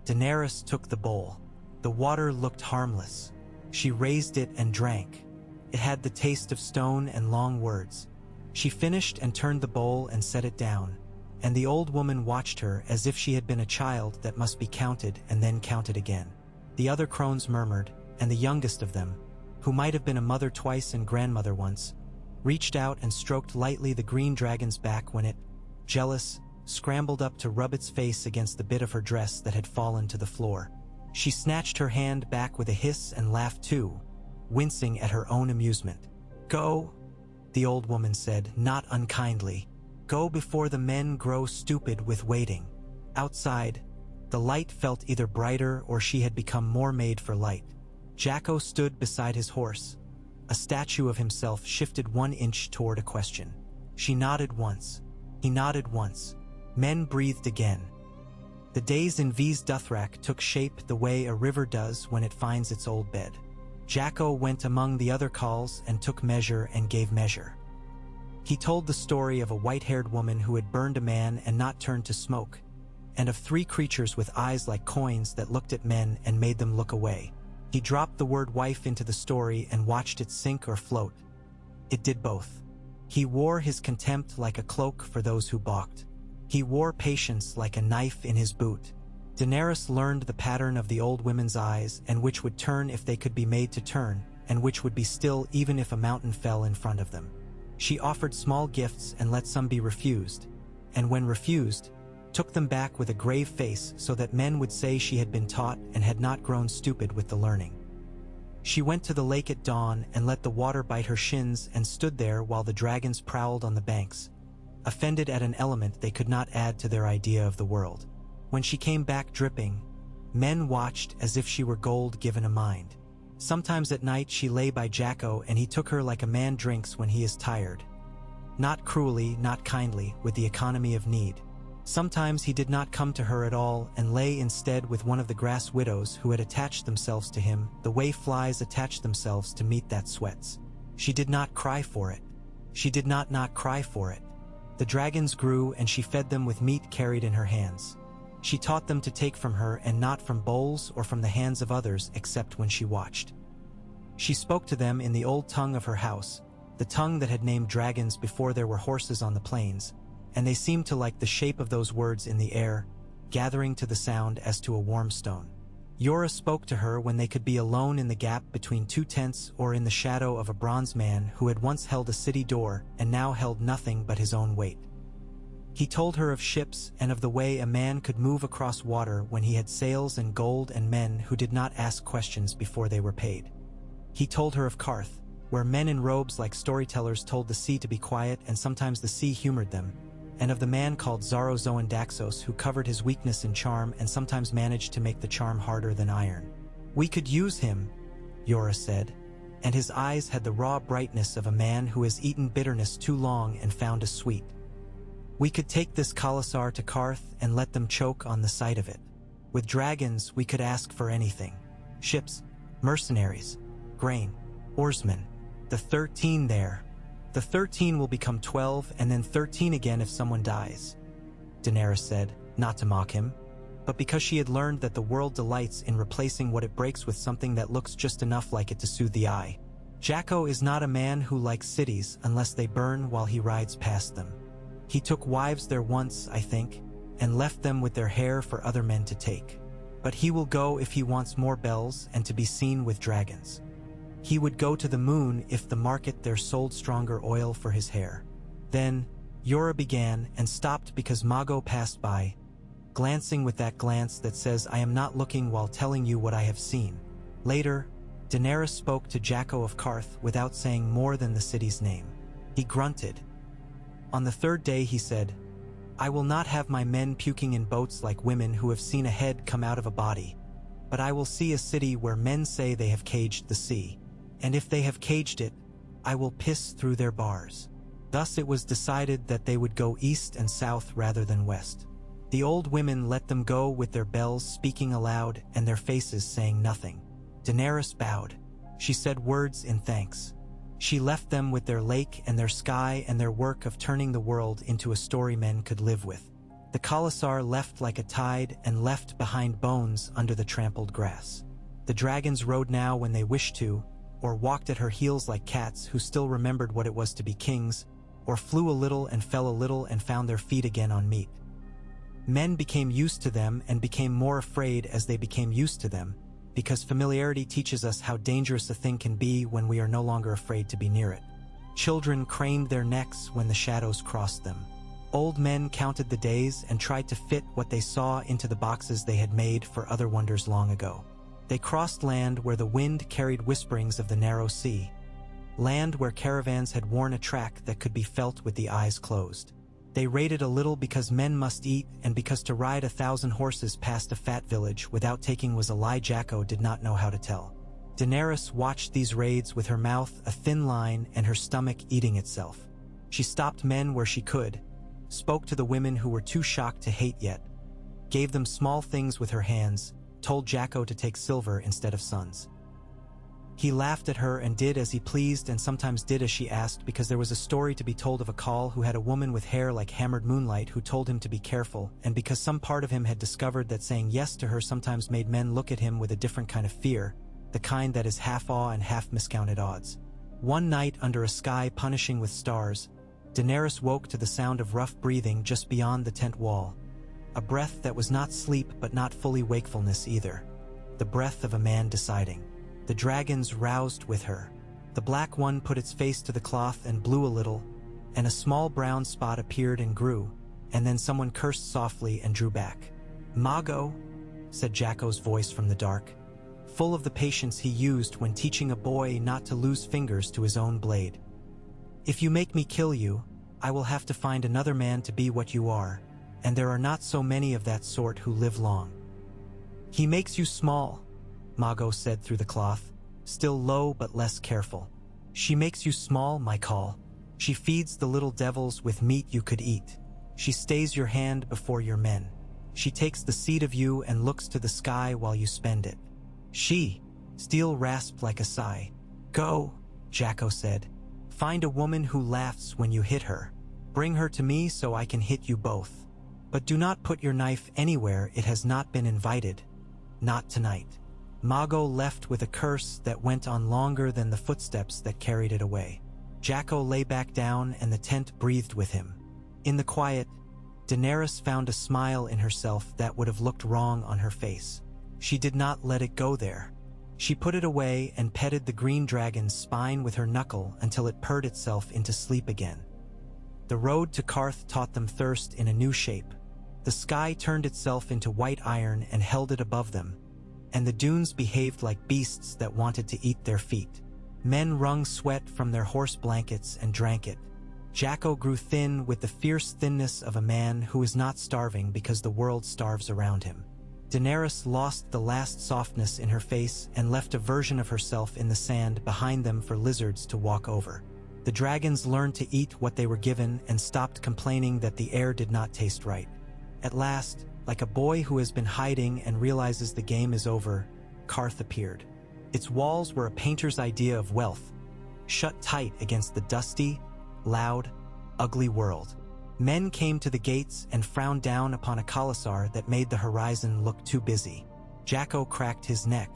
Daenerys took the bowl. The water looked harmless. She raised it and drank. It had the taste of stone and long words. She finished and turned the bowl and set it down, and the old woman watched her as if she had been a child that must be counted and then counted again. The other crones murmured, and the youngest of them, who might have been a mother twice and grandmother once, reached out and stroked lightly the green dragon's back when it, jealous, scrambled up to rub its face against the bit of her dress that had fallen to the floor. She snatched her hand back with a hiss and laughed too, wincing at her own amusement. "Go," the old woman said, not unkindly. "Go before the men grow stupid with waiting." Outside, the light felt either brighter or she had become more made for light. Jhaqo stood beside his horse. A statue of himself shifted 1 inch toward a question. She nodded once. He nodded once. Men breathed again. The days in V's Dothrak took shape the way a river does when it finds its old bed. Jhaqo went among the other Khals and took measure and gave measure. He told the story of a white-haired woman who had burned a man and not turned to smoke, and of 3 creatures with eyes like coins that looked at men and made them look away. He dropped the word wife into the story and watched it sink or float. It did both. He wore his contempt like a cloak for those who balked. He wore patience like a knife in his boot. Daenerys learned the pattern of the old women's eyes, and which would turn if they could be made to turn, and which would be still even if a mountain fell in front of them. She offered small gifts and let some be refused, and when refused, took them back with a grave face so that men would say she had been taught and had not grown stupid with the learning. She went to the lake at dawn and let the water bite her shins and stood there while the dragons prowled on the banks, offended at an element they could not add to their idea of the world. When she came back dripping, men watched as if she were gold given a mind. Sometimes at night she lay by Jhaqo and he took her like a man drinks when he is tired. Not cruelly, not kindly, with the economy of need. Sometimes he did not come to her at all and lay instead with one of the grass widows who had attached themselves to him the way flies attach themselves to meat that sweats. She did not cry for it. She did not cry for it. The dragons grew and she fed them with meat carried in her hands. She taught them to take from her and not from bowls or from the hands of others except when she watched. She spoke to them in the old tongue of her house, the tongue that had named dragons before there were horses on the plains, and they seemed to like the shape of those words in the air, gathering to the sound as to a warm stone. Yora spoke to her when they could be alone in the gap between 2 tents or in the shadow of a bronze man who had once held a city door and now held nothing but his own weight. He told her of ships and of the way a man could move across water when he had sails and gold and men who did not ask questions before they were paid. He told her of Qarth, where men in robes like storytellers told the sea to be quiet and sometimes the sea humored them, and of the man called Zarozoan Daxos who covered his weakness in charm and sometimes managed to make the charm harder than iron. "We could use him," Yora said, and his eyes had the raw brightness of a man who has eaten bitterness too long and found a sweet. "We could take this Khalasar to Qarth and let them choke on the sight of it. With dragons we could ask for anything. Ships, mercenaries, grain, oarsmen. The 13 there. The 13 will become 12 and then 13 again if someone dies," Daenerys said, not to mock him, but because she had learned that the world delights in replacing what it breaks with something that looks just enough like it to soothe the eye. Jhaqo is not a man who likes cities unless they burn while he rides past them. He took wives there once, I think, and left them with their hair for other men to take. But he will go if he wants more bells and to be seen with dragons. He would go to the moon if the market there sold stronger oil for his hair. Then Yora began and stopped because Mago passed by, glancing with that glance that says, I am not looking while telling you what I have seen. Later, Daenerys spoke to Jhaqo of Qarth without saying more than the city's name. He grunted. On the third day he said, I will not have my men puking in boats like women who have seen a head come out of a body, but I will see a city where men say they have caged the sea, and if they have caged it, I will piss through their bars. Thus it was decided that they would go east and south rather than west. The old women let them go with their bells speaking aloud and their faces saying nothing. Daenerys bowed. She said words in thanks. She left them with their lake and their sky and their work of turning the world into a story men could live with. The Khalasar left like a tide and left behind bones under the trampled grass. The dragons rode now when they wished to, or walked at her heels like cats who still remembered what it was to be kings, or flew a little and fell a little and found their feet again on meat. Men became used to them and became more afraid as they became used to them, because familiarity teaches us how dangerous a thing can be when we are no longer afraid to be near it. Children craned their necks when the shadows crossed them. Old men counted the days and tried to fit what they saw into the boxes they had made for other wonders long ago. They crossed land where the wind carried whisperings of the narrow sea, land where caravans had worn a track that could be felt with the eyes closed. They raided a little because men must eat and because to ride 1,000 horses past a fat village without taking was a lie Jhaqo did not know how to tell. Daenerys watched these raids with her mouth a thin line and her stomach eating itself. She stopped men where she could, spoke to the women who were too shocked to hate yet, gave them small things with her hands, told Jhaqo to take silver instead of sons. He laughed at her and did as he pleased and sometimes did as she asked because there was a story to be told of a Khal who had a woman with hair like hammered moonlight who told him to be careful, and because some part of him had discovered that saying yes to her sometimes made men look at him with a different kind of fear, the kind that is half awe and half miscounted odds. One night under a sky punishing with stars, Daenerys woke to the sound of rough breathing just beyond the tent wall, a breath that was not sleep but not fully wakefulness either, the breath of a man deciding. The dragons roused with her. The black one put its face to the cloth and blew a little, and a small brown spot appeared and grew, and then someone cursed softly and drew back. Mago, said Jhaqo's voice from the dark, full of the patience he used when teaching a boy not to lose fingers to his own blade. If you make me kill you, I will have to find another man to be what you are, and there are not so many of that sort who live long. He makes you small, Mago said through the cloth, still low but less careful. She makes you small, my Khal. She feeds the little devils with meat you could eat. She stays your hand before your men. She takes the seed of you and looks to the sky while you spend it. Steel rasped like a sigh. Go, Jhaqo said. Find a woman who laughs when you hit her. Bring her to me so I can hit you both. But do not put your knife anywhere it has not been invited. Not tonight. Mago left with a curse that went on longer than the footsteps that carried it away. Jhaqo lay back down and the tent breathed with him. In the quiet, Daenerys found a smile in herself that would have looked wrong on her face. She did not let it go there. She put it away and petted the green dragon's spine with her knuckle until it purred itself into sleep again. The road to Qarth taught them thirst in a new shape. The sky turned itself into white iron and held it above them, and the dunes behaved like beasts that wanted to eat their feet. Men wrung sweat from their horse blankets and drank it. Jhaqo grew thin with the fierce thinness of a man who is not starving because the world starves around him. Daenerys lost the last softness in her face and left a version of herself in the sand behind them for lizards to walk over. The dragons learned to eat what they were given and stopped complaining that the air did not taste right. At last, like a boy who has been hiding and realizes the game is over, Qarth appeared. Its walls were a painter's idea of wealth, shut tight against the dusty, loud, ugly world. Men came to the gates and frowned down upon a Khalasar that made the horizon look too busy. Jhaqo cracked his neck.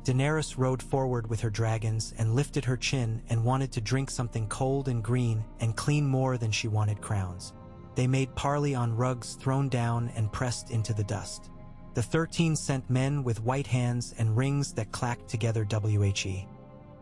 Daenerys rode forward with her dragons and lifted her chin and wanted to drink something cold and green and clean more than she wanted crowns. They made parley on rugs thrown down and pressed into the dust. The 13 sent men with white hands and rings that clacked together whe.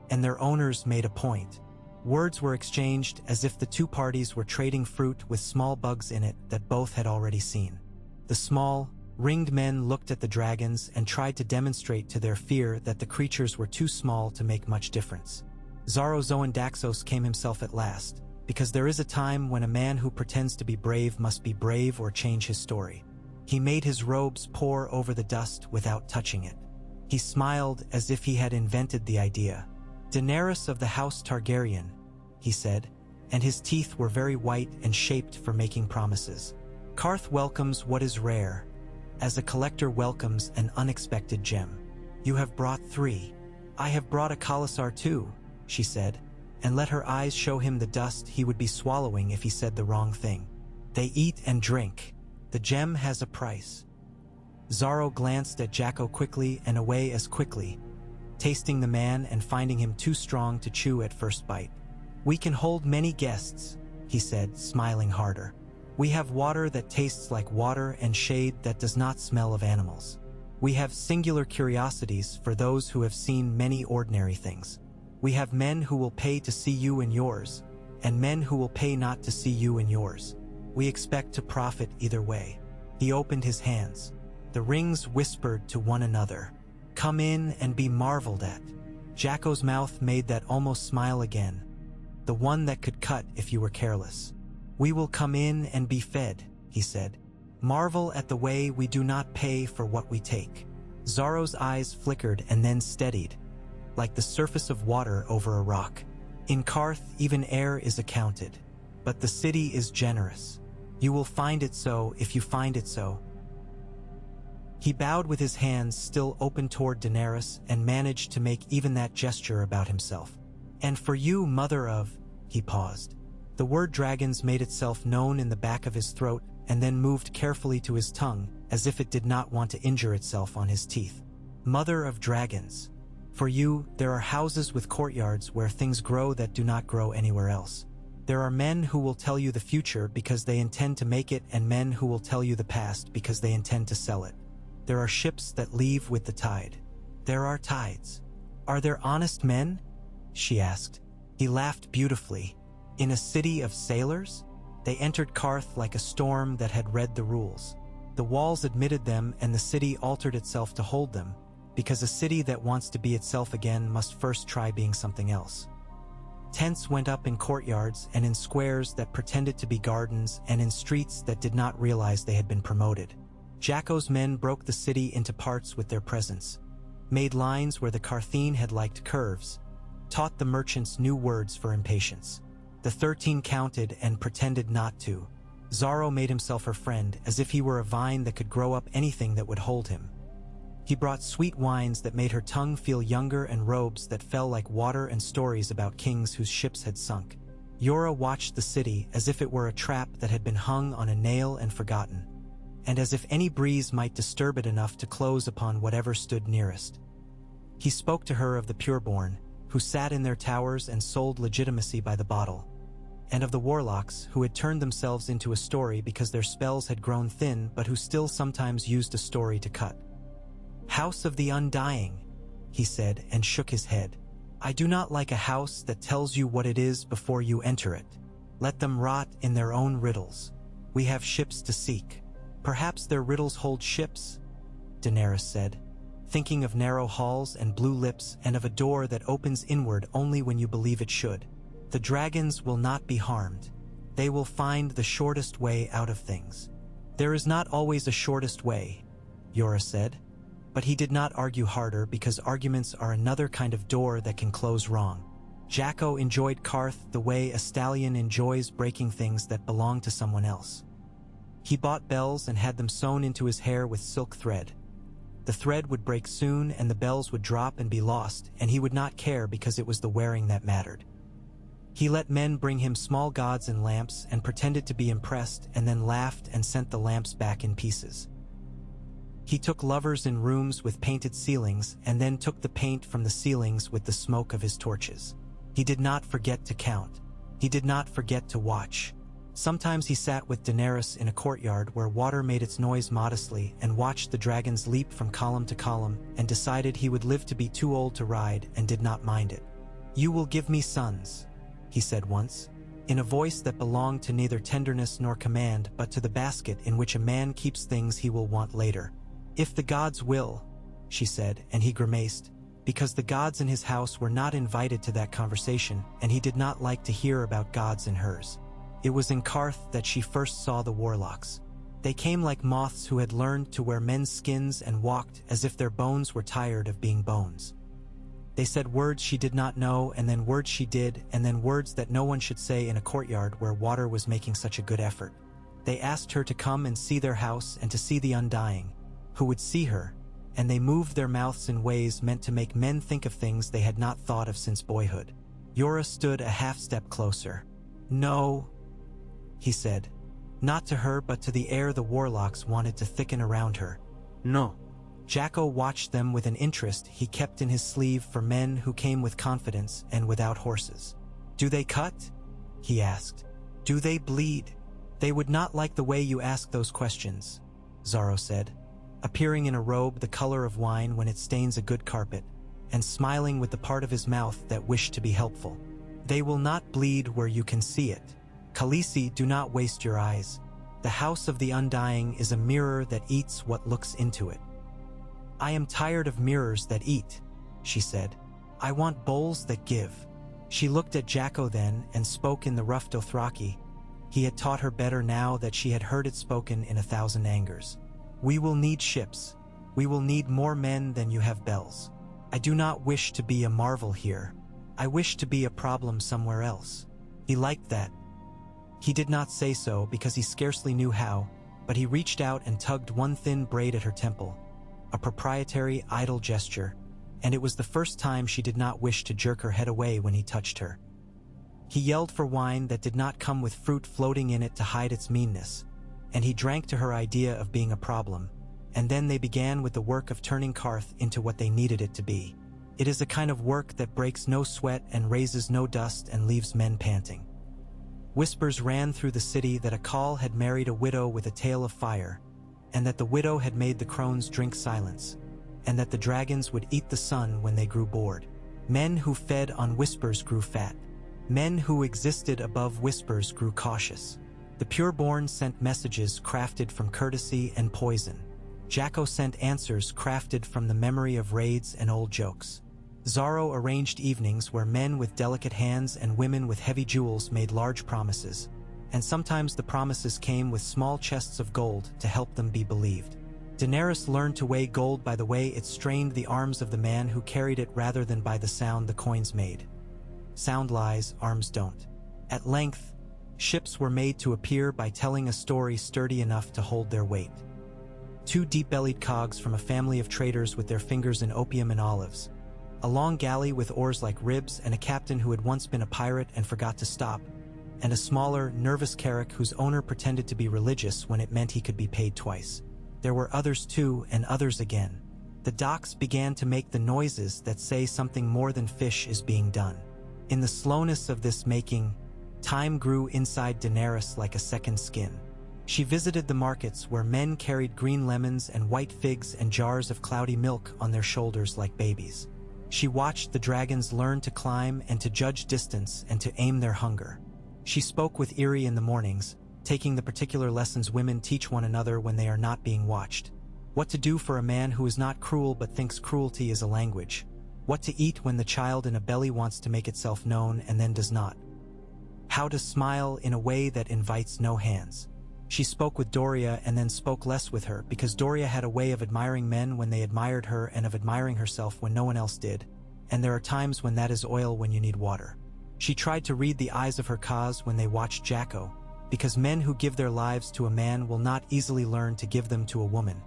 And their owners made a point. Words were exchanged as if the two parties were trading fruit with small bugs in it that both had already seen. The small, ringed men looked at the dragons and tried to demonstrate to their fear that the creatures were too small to make much difference. Xaro Zoan Daxos came himself at last, because there is a time when a man who pretends to be brave must be brave or change his story. He made his robes pour over the dust without touching it. He smiled as if he had invented the idea. "Daenerys of the House Targaryen," he said, and his teeth were very white and shaped for making promises. "Qarth welcomes what is rare, as a collector welcomes an unexpected gem. You have brought 3. I have brought a khalasar too," she said, and let her eyes show him the dust he would be swallowing if he said the wrong thing. "They eat and drink. The gem has a price." Xaro glanced at Jhaqo quickly and away as quickly, tasting the man and finding him too strong to chew at first bite. "We can hold many guests," he said, smiling harder. "We have water that tastes like water and shade that does not smell of animals. We have singular curiosities for those who have seen many ordinary things. We have men who will pay to see you and yours, and men who will pay not to see you and yours. We expect to profit either way." He opened his hands. The rings whispered to one another, "Come in and be marveled at." Jhaqo's mouth made that almost smile again, the one that could cut if you were careless. "We will come in and be fed," he said. "Marvel at the way we do not pay for what we take." Xaro's eyes flickered and then steadied, like the surface of water over a rock. "In Qarth, even air is accounted, but the city is generous. You will find it so if you find it so." He bowed with his hands still open toward Daenerys and managed to make even that gesture about himself. "And for you, mother of—" he paused. The word dragons made itself known in the back of his throat and then moved carefully to his tongue as if it did not want to injure itself on his teeth. "Mother of dragons. For you, there are houses with courtyards where things grow that do not grow anywhere else. There are men who will tell you the future because they intend to make it and men who will tell you the past because they intend to sell it. There are ships that leave with the tide. There are tides. Are there honest men?" she asked. He laughed beautifully. "In a city of sailors?" They entered Qarth like a storm that had read the rules. The walls admitted them and the city altered itself to hold them, because a city that wants to be itself again must first try being something else. Tents went up in courtyards and in squares that pretended to be gardens and in streets that did not realize they had been promoted. Jhaqo's men broke the city into parts with their presence, made lines where the Qartheen had liked curves, taught the merchants new words for impatience. The 13 counted and pretended not to. Xaro made himself her friend as if he were a vine that could grow up anything that would hold him. He brought sweet wines that made her tongue feel younger and robes that fell like water and stories about kings whose ships had sunk. Yora watched the city as if it were a trap that had been hung on a nail and forgotten, and as if any breeze might disturb it enough to close upon whatever stood nearest. He spoke to her of the pureborn, who sat in their towers and sold legitimacy by the bottle, and of the warlocks who had turned themselves into a story because their spells had grown thin but who still sometimes used a story to cut. "House of the Undying," he said and shook his head. "I do not like a house that tells you what it is before you enter it. Let them rot in their own riddles. We have ships to seek." "Perhaps their riddles hold ships," Daenerys said, thinking of narrow halls and blue lips and of a door that opens inward only when you believe it should. "The dragons will not be harmed. They will find the shortest way out of things." "There is not always a shortest way," Yora said, but he did not argue harder because arguments are another kind of door that can close wrong. Jhaqo enjoyed Qarth the way a stallion enjoys breaking things that belong to someone else. He bought bells and had them sewn into his hair with silk thread. The thread would break soon and the bells would drop and be lost, and he would not care because it was the wearing that mattered. He let men bring him small gods and lamps and pretended to be impressed and then laughed and sent the lamps back in pieces. He took lovers in rooms with painted ceilings and then took the paint from the ceilings with the smoke of his torches. He did not forget to count. He did not forget to watch. Sometimes he sat with Daenerys in a courtyard where water made its noise modestly and watched the dragons leap from column to column and decided he would live to be too old to ride and did not mind it. "You will give me sons," he said once, in a voice that belonged to neither tenderness nor command but to the basket in which a man keeps things he will want later. "If the gods will," she said, and he grimaced, because the gods in his house were not invited to that conversation and he did not like to hear about gods in hers. It was in Qarth that she first saw the warlocks. They came like moths who had learned to wear men's skins and walked as if their bones were tired of being bones. They said words she did not know, and then words she did, and then words that no one should say in a courtyard where water was making such a good effort. They asked her to come and see their house and to see the undying, who would see her, and they moved their mouths in ways meant to make men think of things they had not thought of since boyhood. Jorah stood a half-step closer. "No," he said. Not to her but to the air the warlocks wanted to thicken around her. "No." Jhaqo watched them with an interest he kept in his sleeve for men who came with confidence and without horses. "Do they cut?" he asked. "Do they bleed?" "They would not like the way you ask those questions," Xaro said, appearing in a robe the color of wine when it stains a good carpet, and smiling with the part of his mouth that wished to be helpful. "They will not bleed where you can see it. Khaleesi, do not waste your eyes. The house of the undying is a mirror that eats what looks into it." "I am tired of mirrors that eat," she said. "I want bowls that give." She looked at Jhaqo then and spoke in the rough Dothraki. He had taught her better now that she had heard it spoken in 1,000 angers. "We will need ships. We will need more men than you have bells. I do not wish to be a marvel here. I wish to be a problem somewhere else." He liked that. He did not say so because he scarcely knew how, but he reached out and tugged one thin braid at her temple, a proprietary, idle gesture, and it was the first time she did not wish to jerk her head away when he touched her. He yelled for wine that did not come with fruit floating in it to hide its meanness, and he drank to her idea of being a problem, and then they began with the work of turning Qarth into what they needed it to be. It is a kind of work that breaks no sweat and raises no dust and leaves men panting. Whispers ran through the city that a Khal had married a widow with a tale of fire, and that the widow had made the crones drink silence, and that the dragons would eat the sun when they grew bored. Men who fed on whispers grew fat. Men who existed above whispers grew cautious. The pureborn sent messages crafted from courtesy and poison. Jhaqo sent answers crafted from the memory of raids and old jokes. Xaro arranged evenings where men with delicate hands and women with heavy jewels made large promises, and sometimes the promises came with small chests of gold to help them be believed. Daenerys learned to weigh gold by the way it strained the arms of the man who carried it rather than by the sound the coins made. Sound lies, arms don't. At length, ships were made to appear by telling a story sturdy enough to hold their weight. 2 deep-bellied cogs from a family of traders with their fingers in opium and olives, a long galley with oars like ribs and a captain who had once been a pirate and forgot to stop, and a smaller, nervous carrack whose owner pretended to be religious when it meant he could be paid twice. There were others too, and others again. The docks began to make the noises that say something more than fish is being done. In the slowness of this making, time grew inside Daenerys like a second skin. She visited the markets where men carried green lemons and white figs and jars of cloudy milk on their shoulders like babies. She watched the dragons learn to climb and to judge distance and to aim their hunger. She spoke with Eerie in the mornings, taking the particular lessons women teach one another when they are not being watched. What to do for a man who is not cruel but thinks cruelty is a language. What to eat when the child in a belly wants to make itself known and then does not. How to smile in a way that invites no hands. She spoke with Doria and then spoke less with her because Doria had a way of admiring men when they admired her and of admiring herself when no one else did, and there are times when that is oil when you need water. She tried to read the eyes of her Khas when they watched Jhaqo, because men who give their lives to a man will not easily learn to give them to a woman,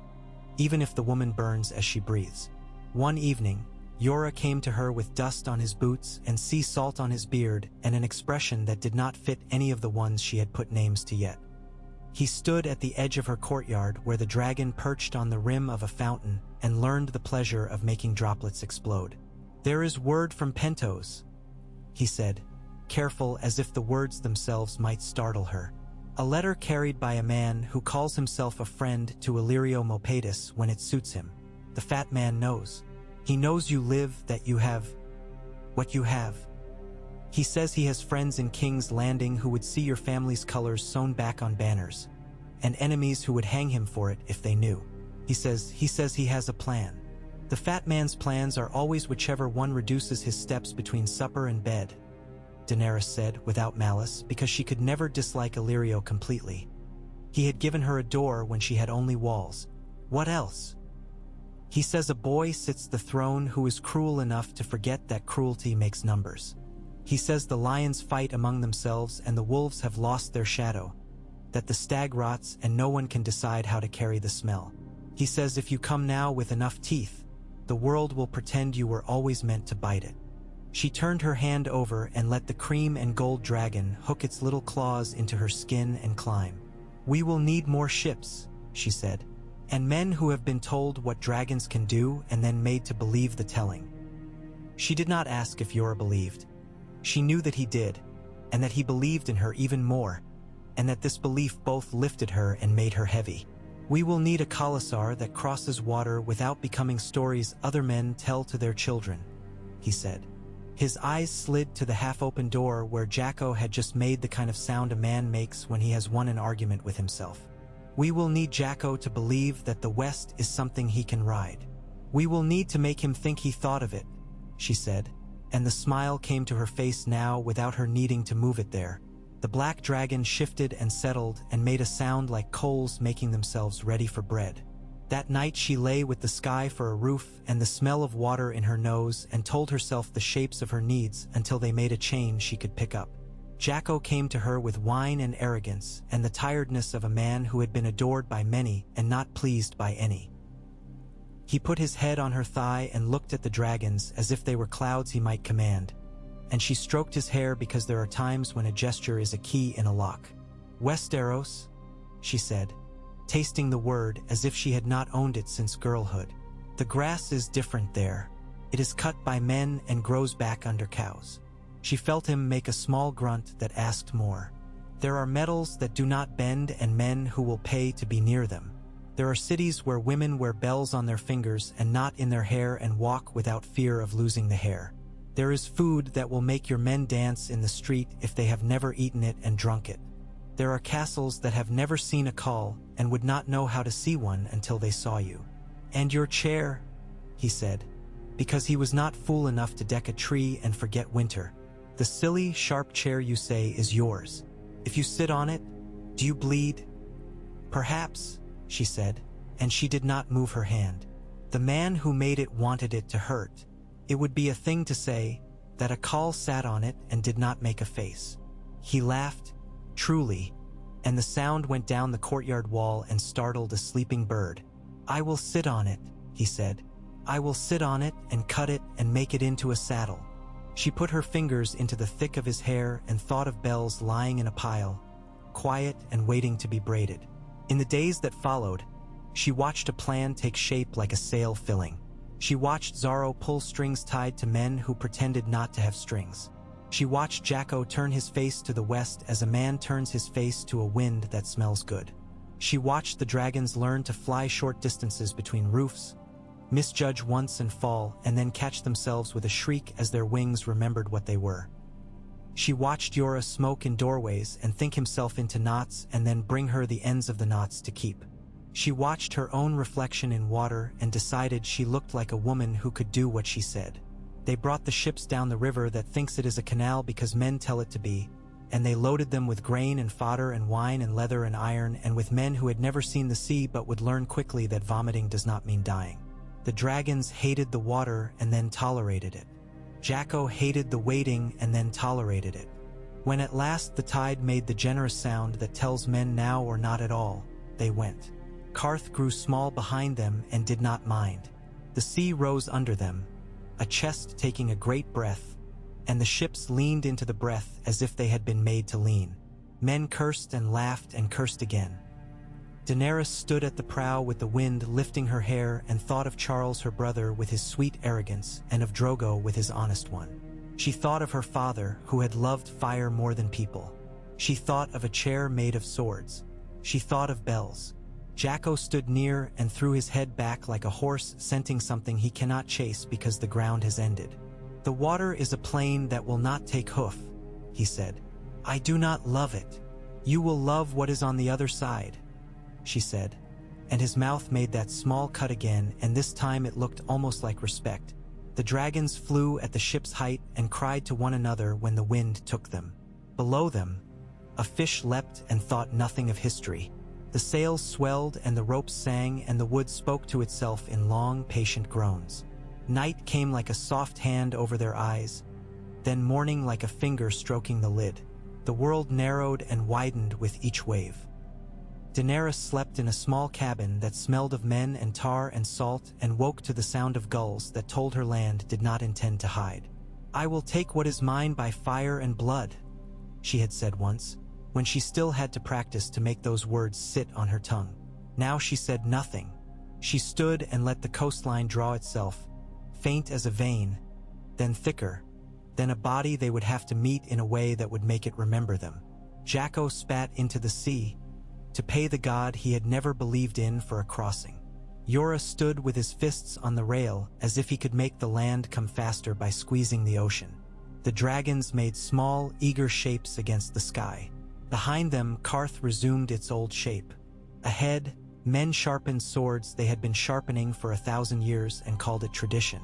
even if the woman burns as she breathes. One evening, Jorah came to her with dust on his boots and sea salt on his beard and an expression that did not fit any of the ones she had put names to yet. He stood at the edge of her courtyard where the dragon perched on the rim of a fountain and learned the pleasure of making droplets explode. "There is word from Pentos," he said, careful as if the words themselves might startle her. "A letter carried by a man who calls himself a friend to Illyrio Mopatis when it suits him. The fat man knows. He knows you live, that you have what you have. He says he has friends in King's Landing who would see your family's colors sewn back on banners, and enemies who would hang him for it if they knew. He says he has a plan. The fat man's plans are always whichever one reduces his steps between supper and bed," Daenerys said without malice, because she could never dislike Illyrio completely. He had given her a door when she had only walls. What else? "He says a boy sits the throne who is cruel enough to forget that cruelty makes numbers. He says the lions fight among themselves and the wolves have lost their shadow, that the stag rots and no one can decide how to carry the smell. He says if you come now with enough teeth, the world will pretend you were always meant to bite it." She turned her hand over and let the cream and gold dragon hook its little claws into her skin and climb. "We will need more ships," she said, "and men who have been told what dragons can do and then made to believe the telling." She did not ask if Yor believed. She knew that he did, and that he believed in her even more, and that this belief both lifted her and made her heavy. "We will need a khalasar that crosses water without becoming stories other men tell to their children," he said. His eyes slid to the half-open door where Jhaqo had just made the kind of sound a man makes when he has won an argument with himself. "We will need Jhaqo to believe that the West is something he can ride. We will need to make him think he thought of it," she said, and the smile came to her face now without her needing to move it there. The black dragon shifted and settled and made a sound like coals making themselves ready for bread. That night she lay with the sky for a roof and the smell of water in her nose and told herself the shapes of her needs until they made a chain she could pick up. Jhaqo came to her with wine and arrogance and the tiredness of a man who had been adored by many and not pleased by any. He put his head on her thigh and looked at the dragons as if they were clouds he might command, and she stroked his hair because there are times when a gesture is a key in a lock. "Westeros," she said, tasting the word as if she had not owned it since girlhood. "The grass is different there. It is cut by men and grows back under cows." She felt him make a small grunt that asked more. "There are metals that do not bend and men who will pay to be near them. There are cities where women wear bells on their fingers and not in their hair and walk without fear of losing the hair. There is food that will make your men dance in the street if they have never eaten it and drunk it. There are castles that have never seen a Khal and would not know how to see one until they saw you. And your chair," he said, because he was not fool enough to deck a tree and forget winter. "The silly, sharp chair you say is yours. If you sit on it, do you bleed?" "Perhaps," she said, and she did not move her hand. The man who made it wanted it to hurt. It would be a thing to say that a Khal sat on it and did not make a face. He laughed, truly, and the sound went down the courtyard wall and startled a sleeping bird. "I will sit on it," he said. "I will sit on it and cut it and make it into a saddle." She put her fingers into the thick of his hair and thought of bells lying in a pile, quiet and waiting to be braided. In the days that followed, she watched a plan take shape like a sail filling. She watched Xaro pull strings tied to men who pretended not to have strings. She watched Jhaqo turn his face to the west as a man turns his face to a wind that smells good. She watched the dragons learn to fly short distances between roofs, misjudge once and fall, and then catch themselves with a shriek as their wings remembered what they were. She watched Yora smoke in doorways and think himself into knots and then bring her the ends of the knots to keep. She watched her own reflection in water and decided she looked like a woman who could do what she said. They brought the ships down the river that thinks it is a canal because men tell it to be, and they loaded them with grain and fodder and wine and leather and iron and with men who had never seen the sea but would learn quickly that vomiting does not mean dying. The dragons hated the water and then tolerated it. Jhaqo hated the waiting and then tolerated it. When at last the tide made the generous sound that tells men now or not at all, they went. Qarth grew small behind them and did not mind. The sea rose under them, a chest taking a great breath, and the ships leaned into the breath as if they had been made to lean. Men cursed and laughed and cursed again. Daenerys stood at the prow with the wind lifting her hair and thought of Charles her brother with his sweet arrogance and of Drogo with his honest one. She thought of her father, who had loved fire more than people. She thought of a chair made of swords. She thought of bells. Jhaqo stood near and threw his head back like a horse scenting something he cannot chase because the ground has ended. "The water is a plain that will not take hoof," he said. "I do not love it. You will love what is on the other side," she said. And his mouth made that small cut again, and this time it looked almost like respect. The dragons flew at the ship's height and cried to one another when the wind took them. Below them, a fish leapt and thought nothing of history. The sails swelled and the ropes sang and the wood spoke to itself in long, patient groans. Night came like a soft hand over their eyes, then morning like a finger stroking the lid. The world narrowed and widened with each wave. Daenerys slept in a small cabin that smelled of men and tar and salt and woke to the sound of gulls that told her land did not intend to hide. "I will take what is mine by fire and blood," she had said once, when she still had to practice to make those words sit on her tongue. Now she said nothing. She stood and let the coastline draw itself, faint as a vein, then thicker, then a body they would have to meet in a way that would make it remember them. Jhaqo spat into the sea, to pay the god he had never believed in for a crossing. Jorah stood with his fists on the rail as if he could make the land come faster by squeezing the ocean. The dragons made small, eager shapes against the sky. Behind them, Qarth resumed its old shape. Ahead, men sharpened swords they had been sharpening for 1,000 years and called it tradition.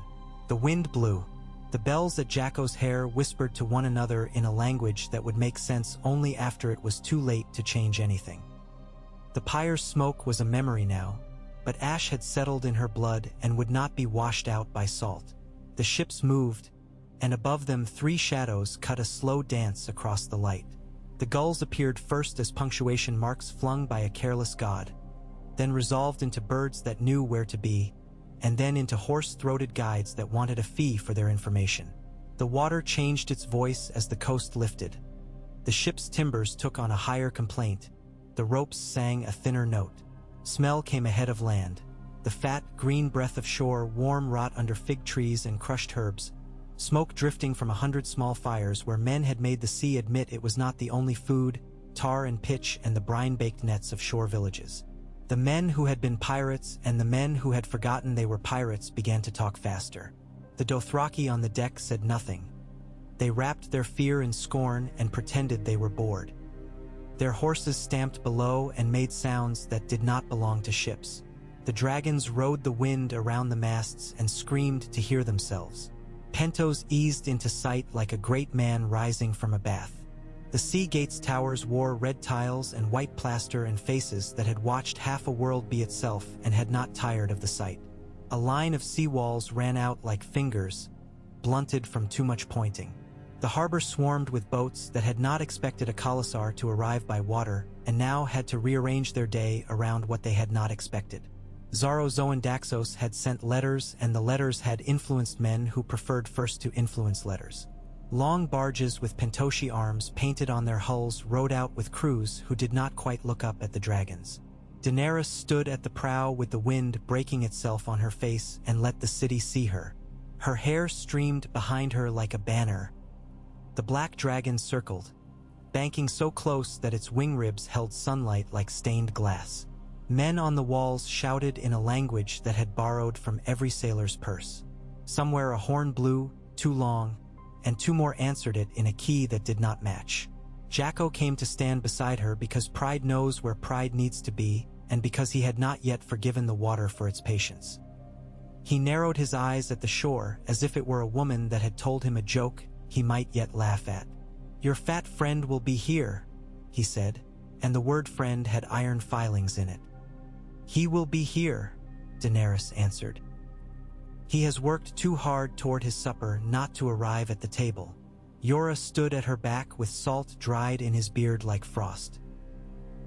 The wind blew. The bells at Jhaqo's hair whispered to one another in a language that would make sense only after it was too late to change anything. The pyre's smoke was a memory now, but ash had settled in her blood and would not be washed out by salt. The ships moved, and above them 3 shadows cut a slow dance across the light. The gulls appeared first as punctuation marks flung by a careless god, then resolved into birds that knew where to be, and then into hoarse-throated guides that wanted a fee for their information. The water changed its voice as the coast lifted. The ship's timbers took on a higher complaint. The ropes sang a thinner note. Smell came ahead of land. The fat, green breath of shore, warm rot under fig trees and crushed herbs. Smoke drifting from 100 small fires where men had made the sea admit it was not the only food, tar and pitch and the brine-baked nets of shore villages. The men who had been pirates and the men who had forgotten they were pirates began to talk faster. The Dothraki on the deck said nothing. They wrapped their fear in scorn and pretended they were bored. Their horses stamped below and made sounds that did not belong to ships. The dragons rode the wind around the masts and screamed to hear themselves. Pentos eased into sight like a great man rising from a bath. The sea gate's towers wore red tiles and white plaster and faces that had watched half a world be itself and had not tired of the sight. A line of sea walls ran out like fingers, blunted from too much pointing. The harbor swarmed with boats that had not expected a khalasar to arrive by water and now had to rearrange their day around what they had not expected. Xaro Zoan Daxos had sent letters, and the letters had influenced men who preferred first to influence letters. Long barges with Pentoshi arms painted on their hulls rode out with crews who did not quite look up at the dragons. Daenerys stood at the prow with the wind breaking itself on her face and let the city see her. Her hair streamed behind her like a banner. The black dragon circled, banking so close that its wing ribs held sunlight like stained glass. Men on the walls shouted in a language that had borrowed from every sailor's purse. Somewhere a horn blew, too long, and 2 more answered it in a key that did not match. Jhaqo came to stand beside her because pride knows where pride needs to be, and because he had not yet forgiven the water for its patience. He narrowed his eyes at the shore as if it were a woman that had told him a joke he might yet laugh at. "Your fat friend will be here," he said, and the word friend had iron filings in it. "He will be here," Daenerys answered. "He has worked too hard toward his supper not to arrive at the table." Jorah stood at her back with salt dried in his beard like frost.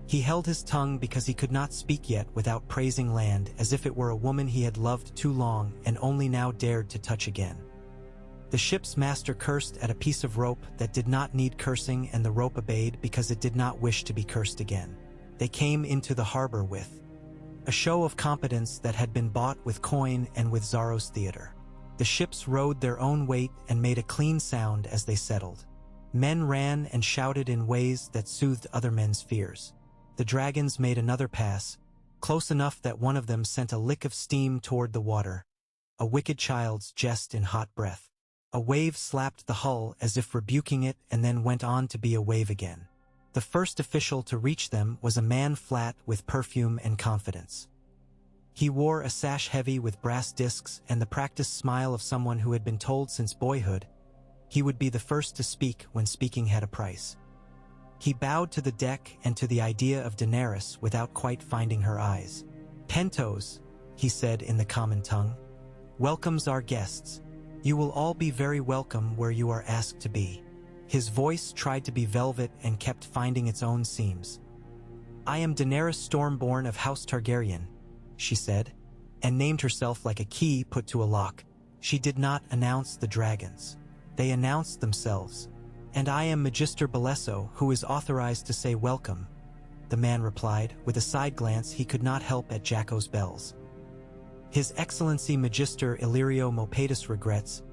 He held his tongue because he could not speak yet without praising land as if it were a woman he had loved too long and only now dared to touch again. The ship's master cursed at a piece of rope that did not need cursing, and the rope obeyed because it did not wish to be cursed again. they came into the harbor with a show of competence that had been bought with coin and with Xaro's theater. The ships rode their own weight and made a clean sound as they settled. Men ran and shouted in ways that soothed other men's fears. The dragons made another pass, close enough that one of them sent a lick of steam toward the water, a wicked child's jest in hot breath. A wave slapped the hull as if rebuking it and then went on to be a wave again. The first official to reach them was a man flat with perfume and confidence. He wore a sash heavy with brass discs and the practiced smile of someone who had been told since boyhood he would be the first to speak when speaking had a price. He bowed to the deck and to the idea of Daenerys without quite finding her eyes. "Pentos," he said in the common tongue, "welcomes our guests. You will all be very welcome where you are asked to be." His voice tried to be velvet and kept finding its own seams. "I am Daenerys Stormborn of House Targaryen," she said, and named herself like a key put to a lock. She did not announce the dragons. They announced themselves. "And I am Magister Balesso, who is authorized to say welcome," the man replied, with a side glance he could not help at Jhaqo's bells. "His Excellency Magister Illyrio Mopatus regrets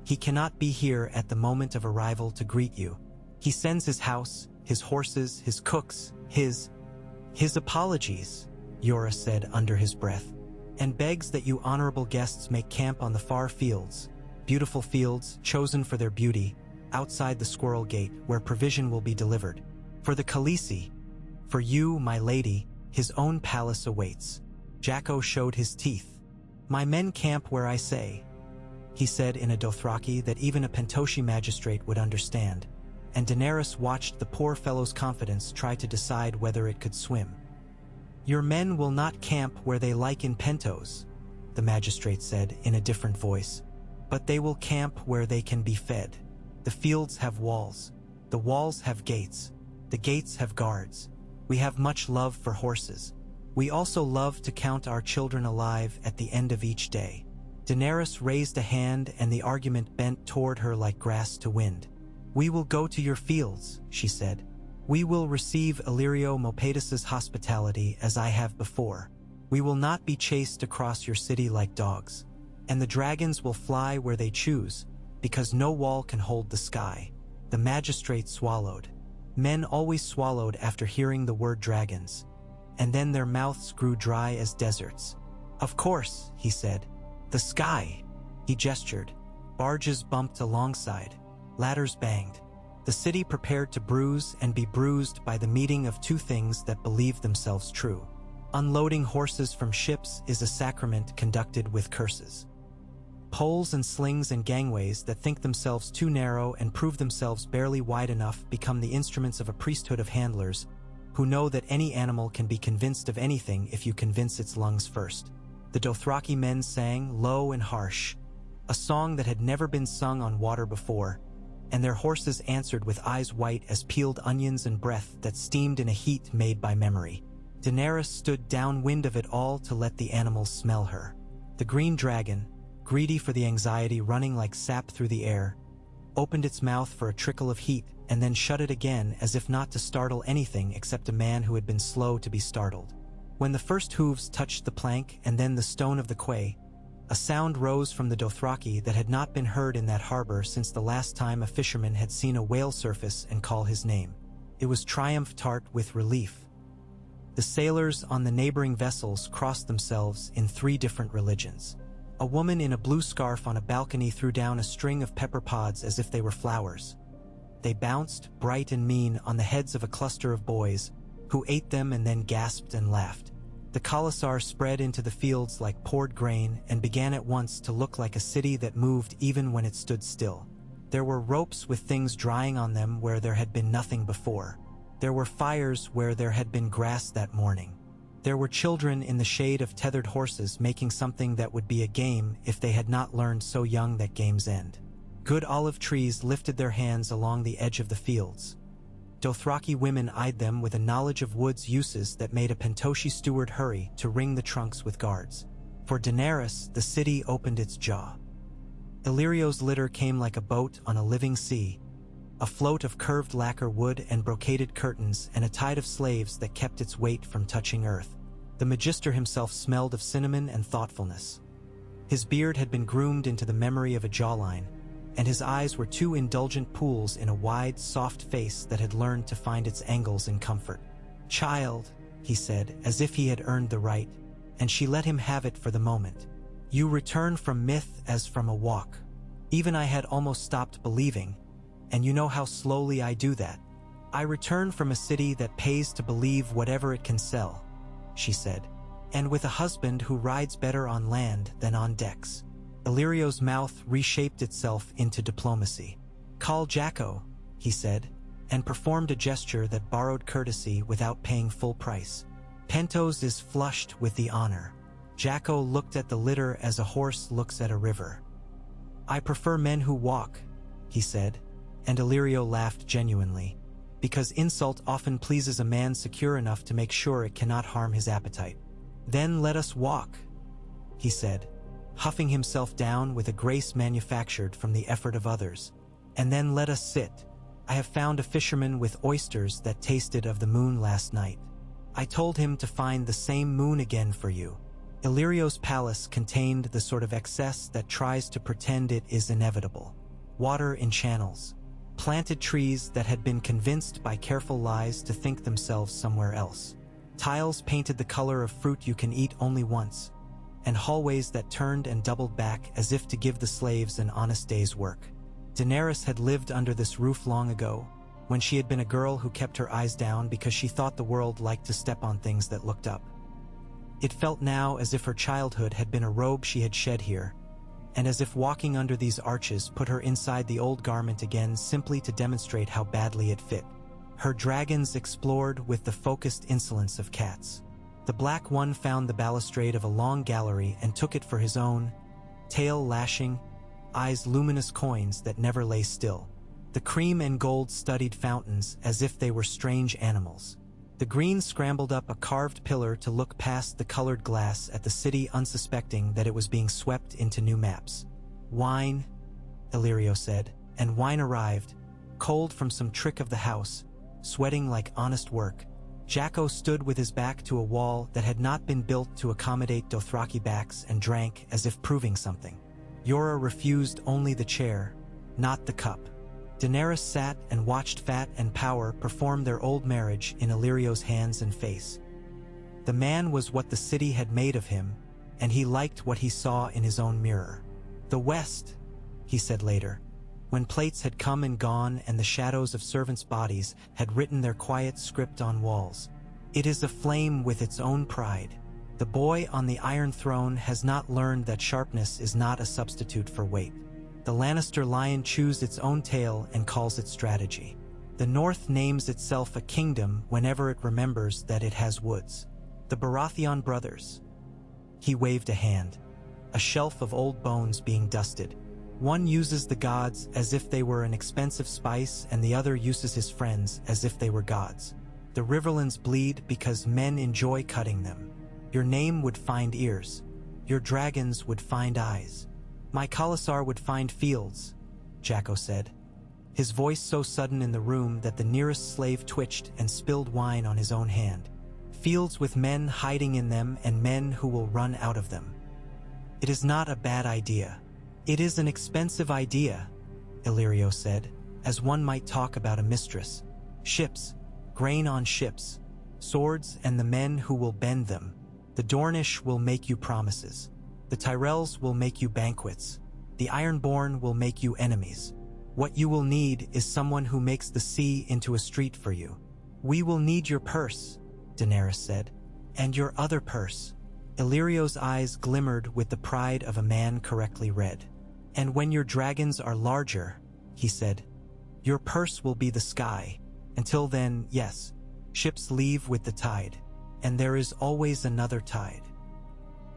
he cannot be here at the moment of arrival to greet you. He sends his house, his horses, his cooks, his apologies," Yora said under his breath, "and begs that you honorable guests make camp on the far fields, beautiful fields chosen for their beauty, outside the Squirrel Gate where provision will be delivered. For the Khaleesi, for you, my lady, his own palace awaits." Jhaqo showed his teeth. "My men camp where I say," he said in a Dothraki that even a Pentoshi magistrate would understand, and Daenerys watched the poor fellow's confidence try to decide whether it could swim. "Your men will not camp where they like in Pentos," the magistrate said in a different voice, "but they will camp where they can be fed. The fields have walls. The walls have gates. The gates have guards. We have much love for horses. We also love to count our children alive at the end of each day." Daenerys raised a hand and the argument bent toward her like grass to wind. "We will go to your fields," she said. "We will receive Illyrio Mopatus's hospitality as I have before. We will not be chased across your city like dogs. And the dragons will fly where they choose, because no wall can hold the sky." The magistrate swallowed. Men always swallowed after hearing the word dragons, and then their mouths grew dry as deserts. "Of course," he said. "The sky." He gestured. Barges bumped alongside. Ladders banged. The city prepared to bruise and be bruised by the meeting of two things that believe themselves true. Unloading horses from ships is a sacrament conducted with curses. Poles and slings and gangways that think themselves too narrow and prove themselves barely wide enough become the instruments of a priesthood of handlers who know that any animal can be convinced of anything if you convince its lungs first. The Dothraki men sang, low and harsh, a song that had never been sung on water before, and their horses answered with eyes white as peeled onions and breath that steamed in a heat made by memory. Daenerys stood downwind of it all to let the animals smell her. The green dragon, greedy for the anxiety running like sap through the air, opened its mouth for a trickle of heat and then shut it again as if not to startle anything except a man who had been slow to be startled. When the first hooves touched the plank and then the stone of the quay, a sound rose from the Dothraki that had not been heard in that harbor since the last time a fisherman had seen a whale surface and call his name. It was triumph tart with relief. The sailors on the neighboring vessels crossed themselves in 3 different religions. A woman in a blue scarf on a balcony threw down a string of pepper pods as if they were flowers. They bounced, bright and mean, on the heads of a cluster of boys, who ate them and then gasped and laughed. The Khalasar spread into the fields like poured grain and began at once to look like a city that moved even when it stood still. There were ropes with things drying on them where there had been nothing before. There were fires where there had been grass that morning. There were children in the shade of tethered horses making something that would be a game if they had not learned so young that games end. Good olive trees lifted their hands along the edge of the fields. Dothraki women eyed them with a knowledge of wood's uses that made a Pentoshi steward hurry to ring the trunks with guards. For Daenerys, the city opened its jaw. Illyrio's litter came like a boat on a living sea, a float of curved lacquer wood and brocaded curtains, and a tide of slaves that kept its weight from touching earth. The Magister himself smelled of cinnamon and thoughtfulness. His beard had been groomed into the memory of a jawline, and his eyes were two indulgent pools in a wide, soft face that had learned to find its angles in comfort. "Child," he said, as if he had earned the right, and she let him have it for the moment. "You return from myth as from a walk. Even I had almost stopped believing, and you know how slowly I do that. I return from a city that pays to believe whatever it can sell," she said, "and with a husband who rides better on land than on decks." Illyrio's mouth reshaped itself into diplomacy. "Call Jhaqo," he said, and performed a gesture that borrowed courtesy without paying full price. "Pentos is flushed with the honor." Jhaqo looked at the litter as a horse looks at a river. "I prefer men who walk," he said, and Illyrio laughed genuinely, because insult often pleases a man secure enough to make sure it cannot harm his appetite. "Then let us walk," he said, huffing himself down with a grace manufactured from the effort of others. "And then let us sit. I have found a fisherman with oysters that tasted of the moon last night. I told him to find the same moon again for you." Illyrio's palace contained the sort of excess that tries to pretend it is inevitable. Water in channels. Planted trees that had been convinced by careful lies to think themselves somewhere else. Tiles painted the color of fruit you can eat only once, and hallways that turned and doubled back as if to give the slaves an honest day's work. Daenerys had lived under this roof long ago, when she had been a girl who kept her eyes down because she thought the world liked to step on things that looked up. It felt now as if her childhood had been a robe she had shed here, and as if walking under these arches put her inside the old garment again simply to demonstrate how badly it fit. Her dragons explored with the focused insolence of cats. The Black One found the balustrade of a long gallery and took it for his own, tail lashing, eyes luminous coins that never lay still. The cream and gold studied fountains as if they were strange animals. The Green scrambled up a carved pillar to look past the colored glass at the city, unsuspecting that it was being swept into new maps. "Wine," Illyrio said, and wine arrived, cold from some trick of the house, sweating like honest work. Jhaqo stood with his back to a wall that had not been built to accommodate Dothraki backs and drank as if proving something. Yora refused only the chair, not the cup. Daenerys sat and watched Fat and Power perform their old marriage in Illyrio's hands and face. The man was what the city had made of him, and he liked what he saw in his own mirror. "The West," he said later, when plates had come and gone and the shadows of servants' bodies had written their quiet script on walls. "It is aflame with its own pride. The boy on the Iron Throne has not learned that sharpness is not a substitute for weight. The Lannister lion chews its own tail and calls it strategy. The North names itself a kingdom whenever it remembers that it has woods. The Baratheon brothers." He waved a hand, a shelf of old bones being dusted. "One uses the gods as if they were an expensive spice, and the other uses his friends as if they were gods. The Riverlands bleed because men enjoy cutting them. Your name would find ears. Your dragons would find eyes. My Khalasar would find fields," Jhaqo said, his voice so sudden in the room that the nearest slave twitched and spilled wine on his own hand. "Fields with men hiding in them and men who will run out of them. It is not a bad idea. It is an expensive idea," Illyrio said, as one might talk about a mistress. "Ships, grain on ships, swords and the men who will bend them. The Dornish will make you promises. The Tyrells will make you banquets. The Ironborn will make you enemies. What you will need is someone who makes the sea into a street for you." "We will need your purse," Daenerys said. "And your other purse." Illyrio's eyes glimmered with the pride of a man correctly read. "And when your dragons are larger," he said, "your purse will be the sky. Until then, yes, ships leave with the tide. And there is always another tide."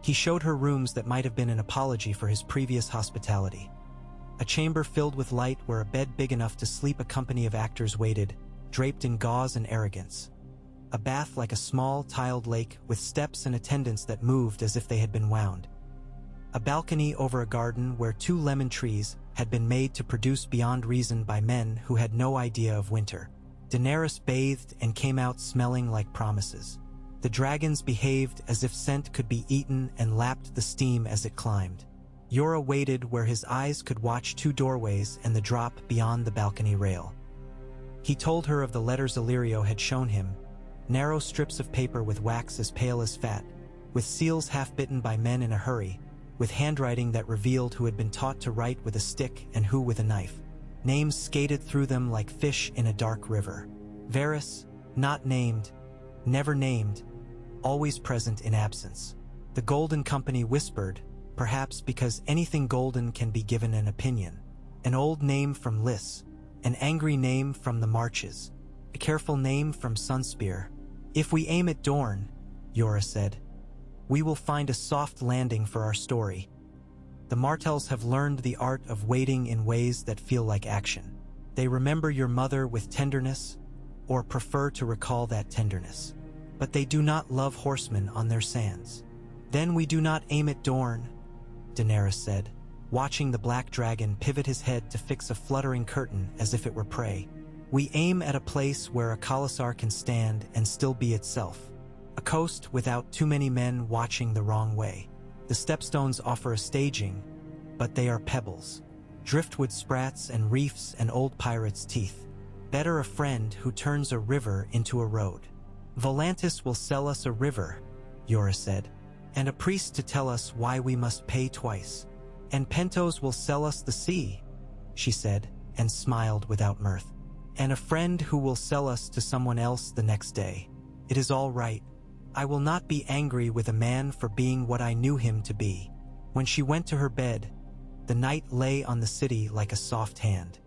He showed her rooms that might have been an apology for his previous hospitality. A chamber filled with light where a bed big enough to sleep a company of actors waited, draped in gauze and arrogance. A bath like a small, tiled lake with steps and attendants that moved as if they had been wound. A balcony over a garden where 2 lemon trees, had been made to produce beyond reason by men who had no idea of winter. Daenerys bathed and came out smelling like promises. The dragons behaved as if scent could be eaten and lapped the steam as it climbed. Jorah waited where his eyes could watch 2 doorways and the drop beyond the balcony rail. He told her of the letters Illyrio had shown him, narrow strips of paper with wax as pale as fat, with seals half-bitten by men in a hurry, with handwriting that revealed who had been taught to write with a stick and who with a knife. Names skated through them like fish in a dark river. Varys, not named, never named, always present in absence. The Golden Company whispered, perhaps because anything golden can be given an opinion. An old name from Lys, an angry name from the Marches, a careful name from Sunspear. If we aim at Dorne, Jorah said, we will find a soft landing for our story. The Martells have learned the art of waiting in ways that feel like action. They remember your mother with tenderness, or prefer to recall that tenderness. But they do not love horsemen on their sands. Then we do not aim at Dorne, Daenerys said, watching the black dragon pivot his head to fix a fluttering curtain as if it were prey. We aim at a place where a khalasar can stand and still be itself. A coast without too many men watching the wrong way. The Stepstones offer a staging, but they are pebbles. Driftwood sprats and reefs and old pirates' teeth. Better a friend who turns a river into a road. Volantis will sell us a river, Jorah said, and a priest to tell us why we must pay twice. And Pentos will sell us the sea, she said, and smiled without mirth. And a friend who will sell us to someone else the next day. It is all right. I will not be angry with a man for being what I knew him to be. When she went to her bed, the night lay on the city like a soft hand.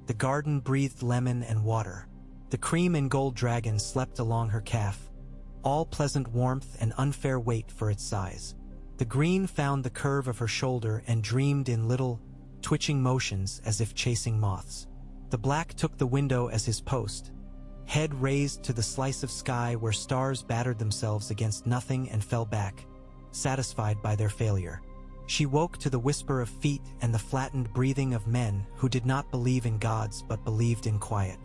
The garden breathed lemon and water. The cream and gold dragon slept along her calf, all pleasant warmth and unfair weight for its size. The green found the curve of her shoulder and dreamed in little, twitching motions as if chasing moths. The black took the window as his post, head raised to the slice of sky where stars battered themselves against nothing and fell back, satisfied by their failure. She woke to the whisper of feet and the flattened breathing of men who did not believe in gods but believed in quiet.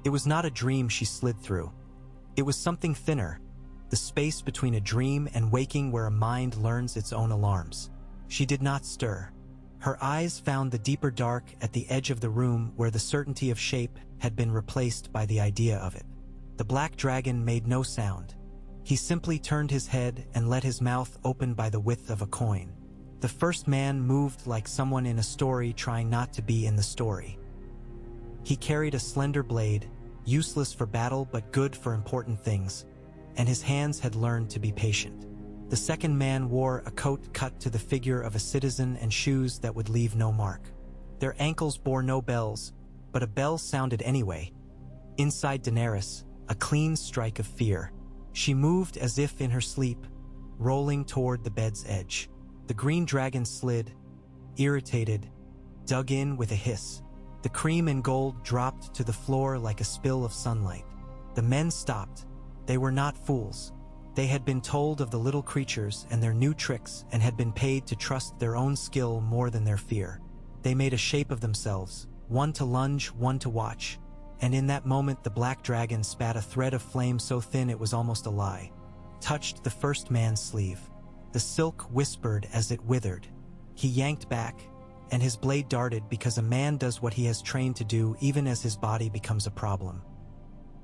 It was not a dream she slid through. It was something thinner, the space between a dream and waking where a mind learns its own alarms. She did not stir. Her eyes found the deeper dark at the edge of the room where the certainty of shape had been replaced by the idea of it. The black dragon made no sound. He simply turned his head and let his mouth open by the width of a coin. The first man moved like someone in a story trying not to be in the story. He carried a slender blade, useless for battle but good for important things, and his hands had learned to be patient. The second man wore a coat cut to the figure of a citizen and shoes that would leave no mark. Their ankles bore no bells, but a bell sounded anyway. Inside Daenerys, a clean strike of fear. She moved as if in her sleep, rolling toward the bed's edge. The green dragon slid, irritated, dug in with a hiss. The cream and gold dropped to the floor like a spill of sunlight. The men stopped. They were not fools. They had been told of the little creatures and their new tricks and had been paid to trust their own skill more than their fear. They made a shape of themselves, one to lunge, one to watch, and in that moment the black dragon spat a thread of flame so thin it was almost a lie. Touched the first man's sleeve. The silk whispered as it withered. He yanked back, and his blade darted because a man does what he has trained to do even as his body becomes a problem.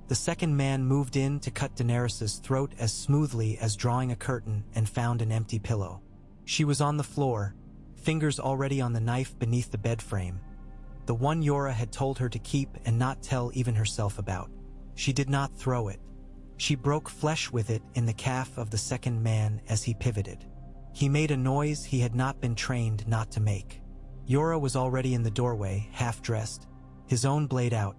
The second man moved in to cut Daenerys' throat as smoothly as drawing a curtain and found an empty pillow. She was on the floor, fingers already on the knife beneath the bed frame. The one Jorah had told her to keep and not tell even herself about. She did not throw it. She broke flesh with it in the calf of the second man as he pivoted. He made a noise he had not been trained not to make. Jorah was already in the doorway, half-dressed, his own blade out,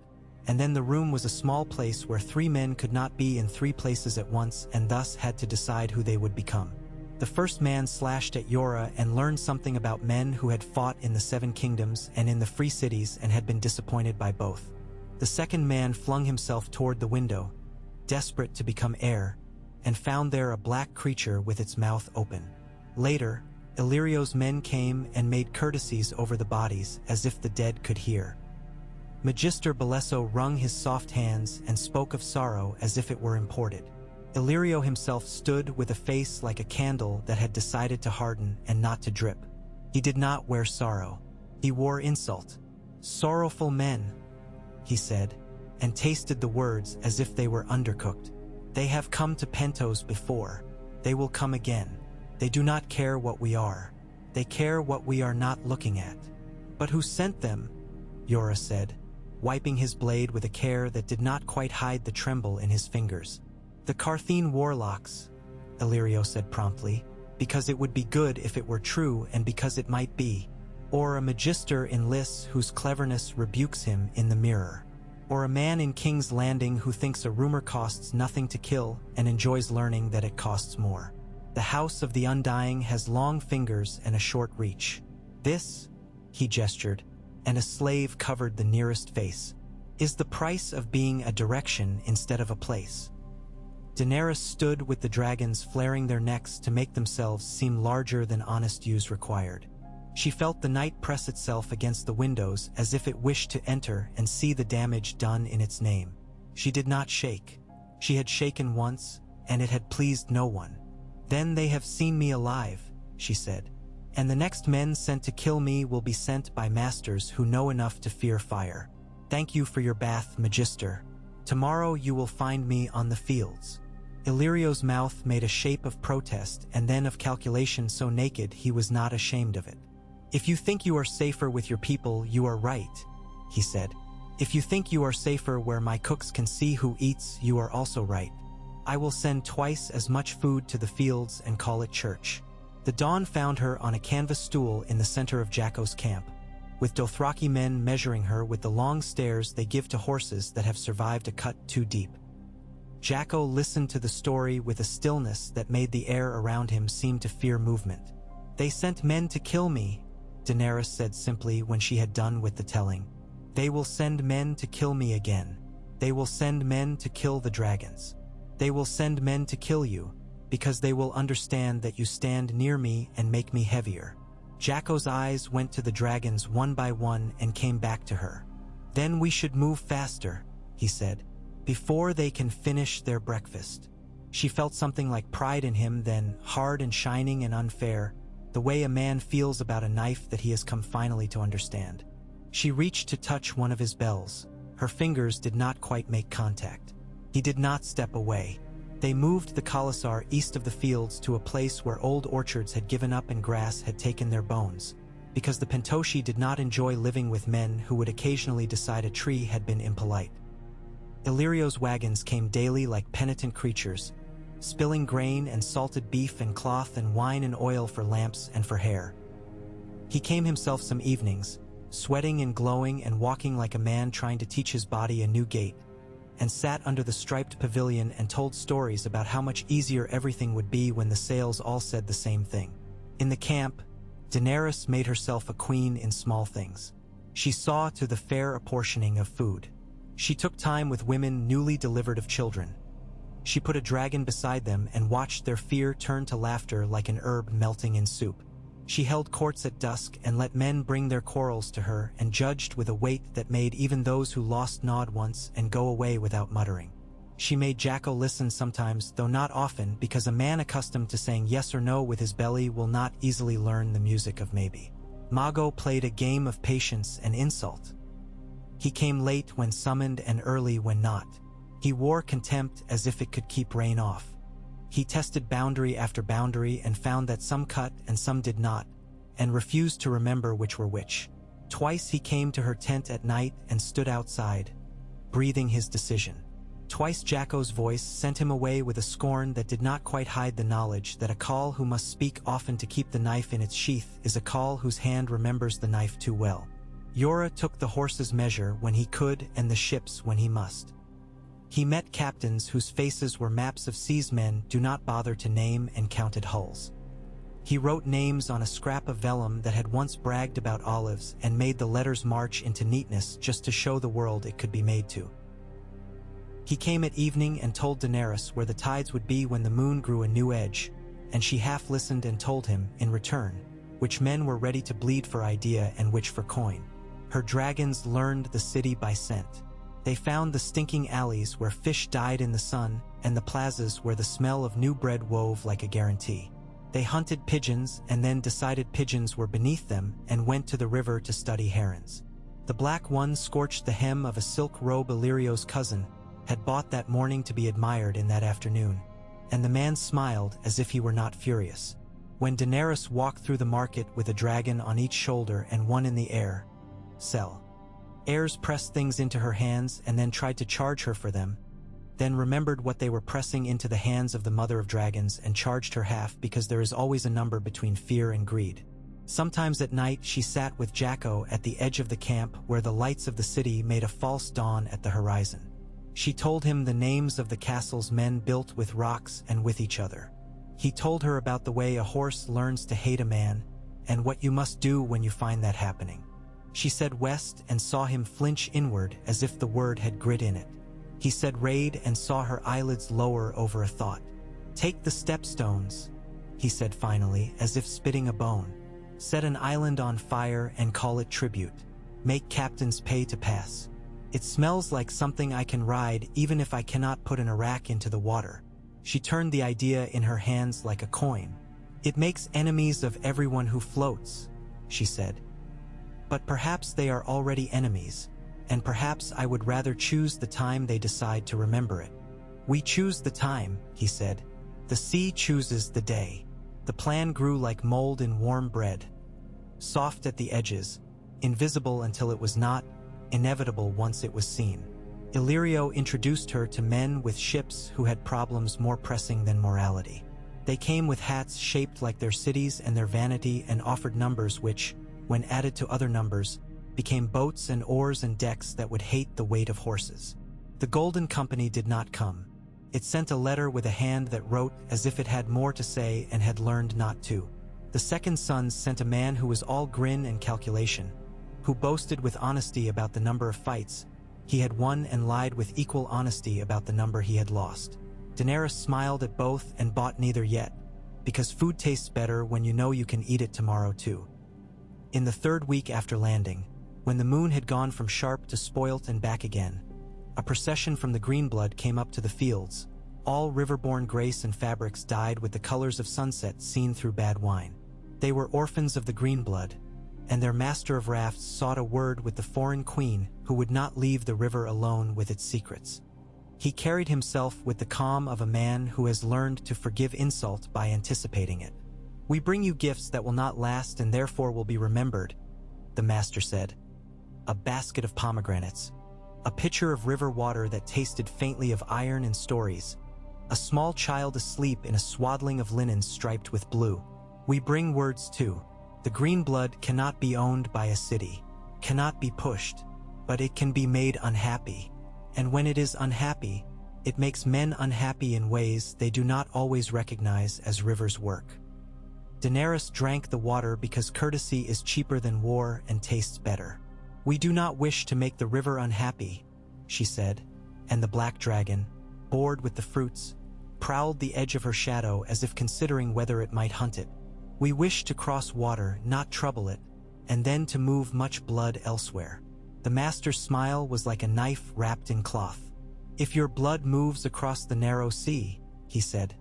and then the room was a small place where 3 men could not be in 3 places at once and thus had to decide who they would become. The first man slashed at Jorah and learned something about men who had fought in the 7 kingdoms and in the free cities and had been disappointed by both. The second man flung himself toward the window, desperate to become heir, and found there a black creature with its mouth open. Later, Illyrio's men came and made courtesies over the bodies as if the dead could hear. Magister Belesso wrung his soft hands and spoke of sorrow as if it were imported. Illyrio himself stood with a face like a candle that had decided to harden and not to drip. He did not wear sorrow. He wore insult. "Sorrowful men," he said, and tasted the words as if they were undercooked. "They have come to Pentos before. They will come again. They do not care what we are. They care what we are not looking at." "But who sent them?" Yora said, wiping his blade with a care that did not quite hide the tremble in his fingers. "The Qarthine warlocks," Illyrio said promptly, "because it would be good if it were true and because it might be. Or a magister in Lys whose cleverness rebukes him in the mirror. Or a man in King's Landing who thinks a rumor costs nothing to kill and enjoys learning that it costs more. The House of the Undying has long fingers and a short reach. This," he gestured, and a slave covered the nearest face, "is the price of being a direction instead of a place." Daenerys stood with the dragons flaring their necks to make themselves seem larger than honest use required. She felt the night press itself against the windows as if it wished to enter and see the damage done in its name. She did not shake. She had shaken once, and it had pleased no one. "Then they have seen me alive," she said, "and the next men sent to kill me will be sent by masters who know enough to fear fire. Thank you for your bath, Magister. Tomorrow you will find me on the fields." Illyrio's mouth made a shape of protest and then of calculation so naked he was not ashamed of it. "If you think you are safer with your people, you are right," he said. "If you think you are safer where my cooks can see who eats, you are also right. I will send twice as much food to the fields and call it church." The dawn found her on a canvas stool in the center of Jhaqo's camp, with Dothraki men measuring her with the long stares they give to horses that have survived a cut too deep. Jhaqo listened to the story with a stillness that made the air around him seem to fear movement. "They sent men to kill me," Daenerys said simply when she had done with the telling. "They will send men to kill me again. They will send men to kill the dragons. They will send men to kill you, because they will understand that you stand near me and make me heavier." Jhaqo's eyes went to the dragons one by one and came back to her. "Then we should move faster," he said, "before they can finish their breakfast." She felt something like pride in him then, hard and shining and unfair, the way a man feels about a knife that he has come finally to understand. She reached to touch one of his bells. Her fingers did not quite make contact. He did not step away. They moved the Khalasar east of the fields to a place where old orchards had given up and grass had taken their bones, because the Pentoshi did not enjoy living with men who would occasionally decide a tree had been impolite. Illyrio's wagons came daily like penitent creatures, spilling grain and salted beef and cloth and wine and oil for lamps and for hair. He came himself some evenings, sweating and glowing and walking like a man trying to teach his body a new gait, and sat under the striped pavilion and told stories about how much easier everything would be when the sails all said the same thing. In the camp, Daenerys made herself a queen in small things. She saw to the fair apportioning of food. She took time with women newly delivered of children. She put a dragon beside them and watched their fear turn to laughter like an herb melting in soup. She held courts at dusk and let men bring their quarrels to her and judged with a weight that made even those who lost nod once and go away without muttering. She made Jhaqo listen sometimes, though not often, because a man accustomed to saying yes or no with his belly will not easily learn the music of maybe. Mago played a game of patience and insult. He came late when summoned and early when not. He wore contempt as if it could keep rain off. He tested boundary after boundary and found that some cut and some did not, and refused to remember which were which. Twice he came to her tent at night and stood outside, breathing his decision. Twice Jhaqo's voice sent him away with a scorn that did not quite hide the knowledge that a Khal who must speak often to keep the knife in its sheath is a Khal whose hand remembers the knife too well. Yora took the horse's measure when he could and the ship's when he must. He met captains whose faces were maps of seasmen do not bother to name and counted hulls. He wrote names on a scrap of vellum that had once bragged about olives and made the letters march into neatness just to show the world it could be made to. He came at evening and told Daenerys where the tides would be when the moon grew a new edge, and she half listened and told him, in return, which men were ready to bleed for idea and which for coin. Her dragons learned the city by scent. They found the stinking alleys where fish died in the sun, and the plazas where the smell of new bread wove like a guarantee. They hunted pigeons and then decided pigeons were beneath them and went to the river to study herons. The black one scorched the hem of a silk robe Illyrio's cousin had bought that morning to be admired in that afternoon, and the man smiled as if he were not furious. When Daenerys walked through the market with a dragon on each shoulder and one in the air, sell. Heirs pressed things into her hands and then tried to charge her for them, then remembered what they were pressing into the hands of the mother of dragons and charged her half because there is always a number between fear and greed. Sometimes at night she sat with Jhaqo at the edge of the camp where the lights of the city made a false dawn at the horizon. She told him the names of the castles men built with rocks and with each other. He told her about the way a horse learns to hate a man and what you must do when you find that happening. She said west and saw him flinch inward as if the word had grit in it. He said raid and saw her eyelids lower over a thought. Take the Stepstones, he said finally, as if spitting a bone. Set an island on fire and call it tribute. Make captains pay to pass. It smells like something I can ride even if I cannot put an Iraq into the water. She turned the idea in her hands like a coin. It makes enemies of everyone who floats, she said. But perhaps they are already enemies, and perhaps I would rather choose the time they decide to remember it. We choose the time, he said. The sea chooses the day. The plan grew like mold in warm bread, soft at the edges, invisible until it was not, inevitable once it was seen. Illyrio introduced her to men with ships who had problems more pressing than morality. They came with hats shaped like their cities and their vanity and offered numbers which, when added to other numbers, became boats and oars and decks that would hate the weight of horses. The Golden Company did not come. It sent a letter with a hand that wrote as if it had more to say and had learned not to. The Second Sons sent a man who was all grin and calculation, who boasted with honesty about the number of fights he had won and lied with equal honesty about the number he had lost. Daenerys smiled at both and bought neither yet, because food tastes better when you know you can eat it tomorrow too. In the third week after landing, when the moon had gone from sharp to spoilt and back again, a procession from the Greenblood came up to the fields. All riverborn grace and fabrics dyed with the colors of sunset seen through bad wine. They were orphans of the Greenblood, and their master of rafts sought a word with the foreign queen who would not leave the river alone with its secrets. He carried himself with the calm of a man who has learned to forgive insult by anticipating it. We bring you gifts that will not last and therefore will be remembered, the master said. A basket of pomegranates, a pitcher of river water that tasted faintly of iron and stories, a small child asleep in a swaddling of linen striped with blue. We bring words too. The Greenblood cannot be owned by a city, cannot be pushed, but it can be made unhappy. And when it is unhappy, it makes men unhappy in ways they do not always recognize as rivers work. Daenerys drank the water because courtesy is cheaper than war and tastes better. We do not wish to make the river unhappy, she said, and the black dragon, bored with the fruits, prowled the edge of her shadow as if considering whether it might hunt it. We wish to cross water, not trouble it, and then to move much blood elsewhere. The master's smile was like a knife wrapped in cloth. If your blood moves across the narrow sea, he said,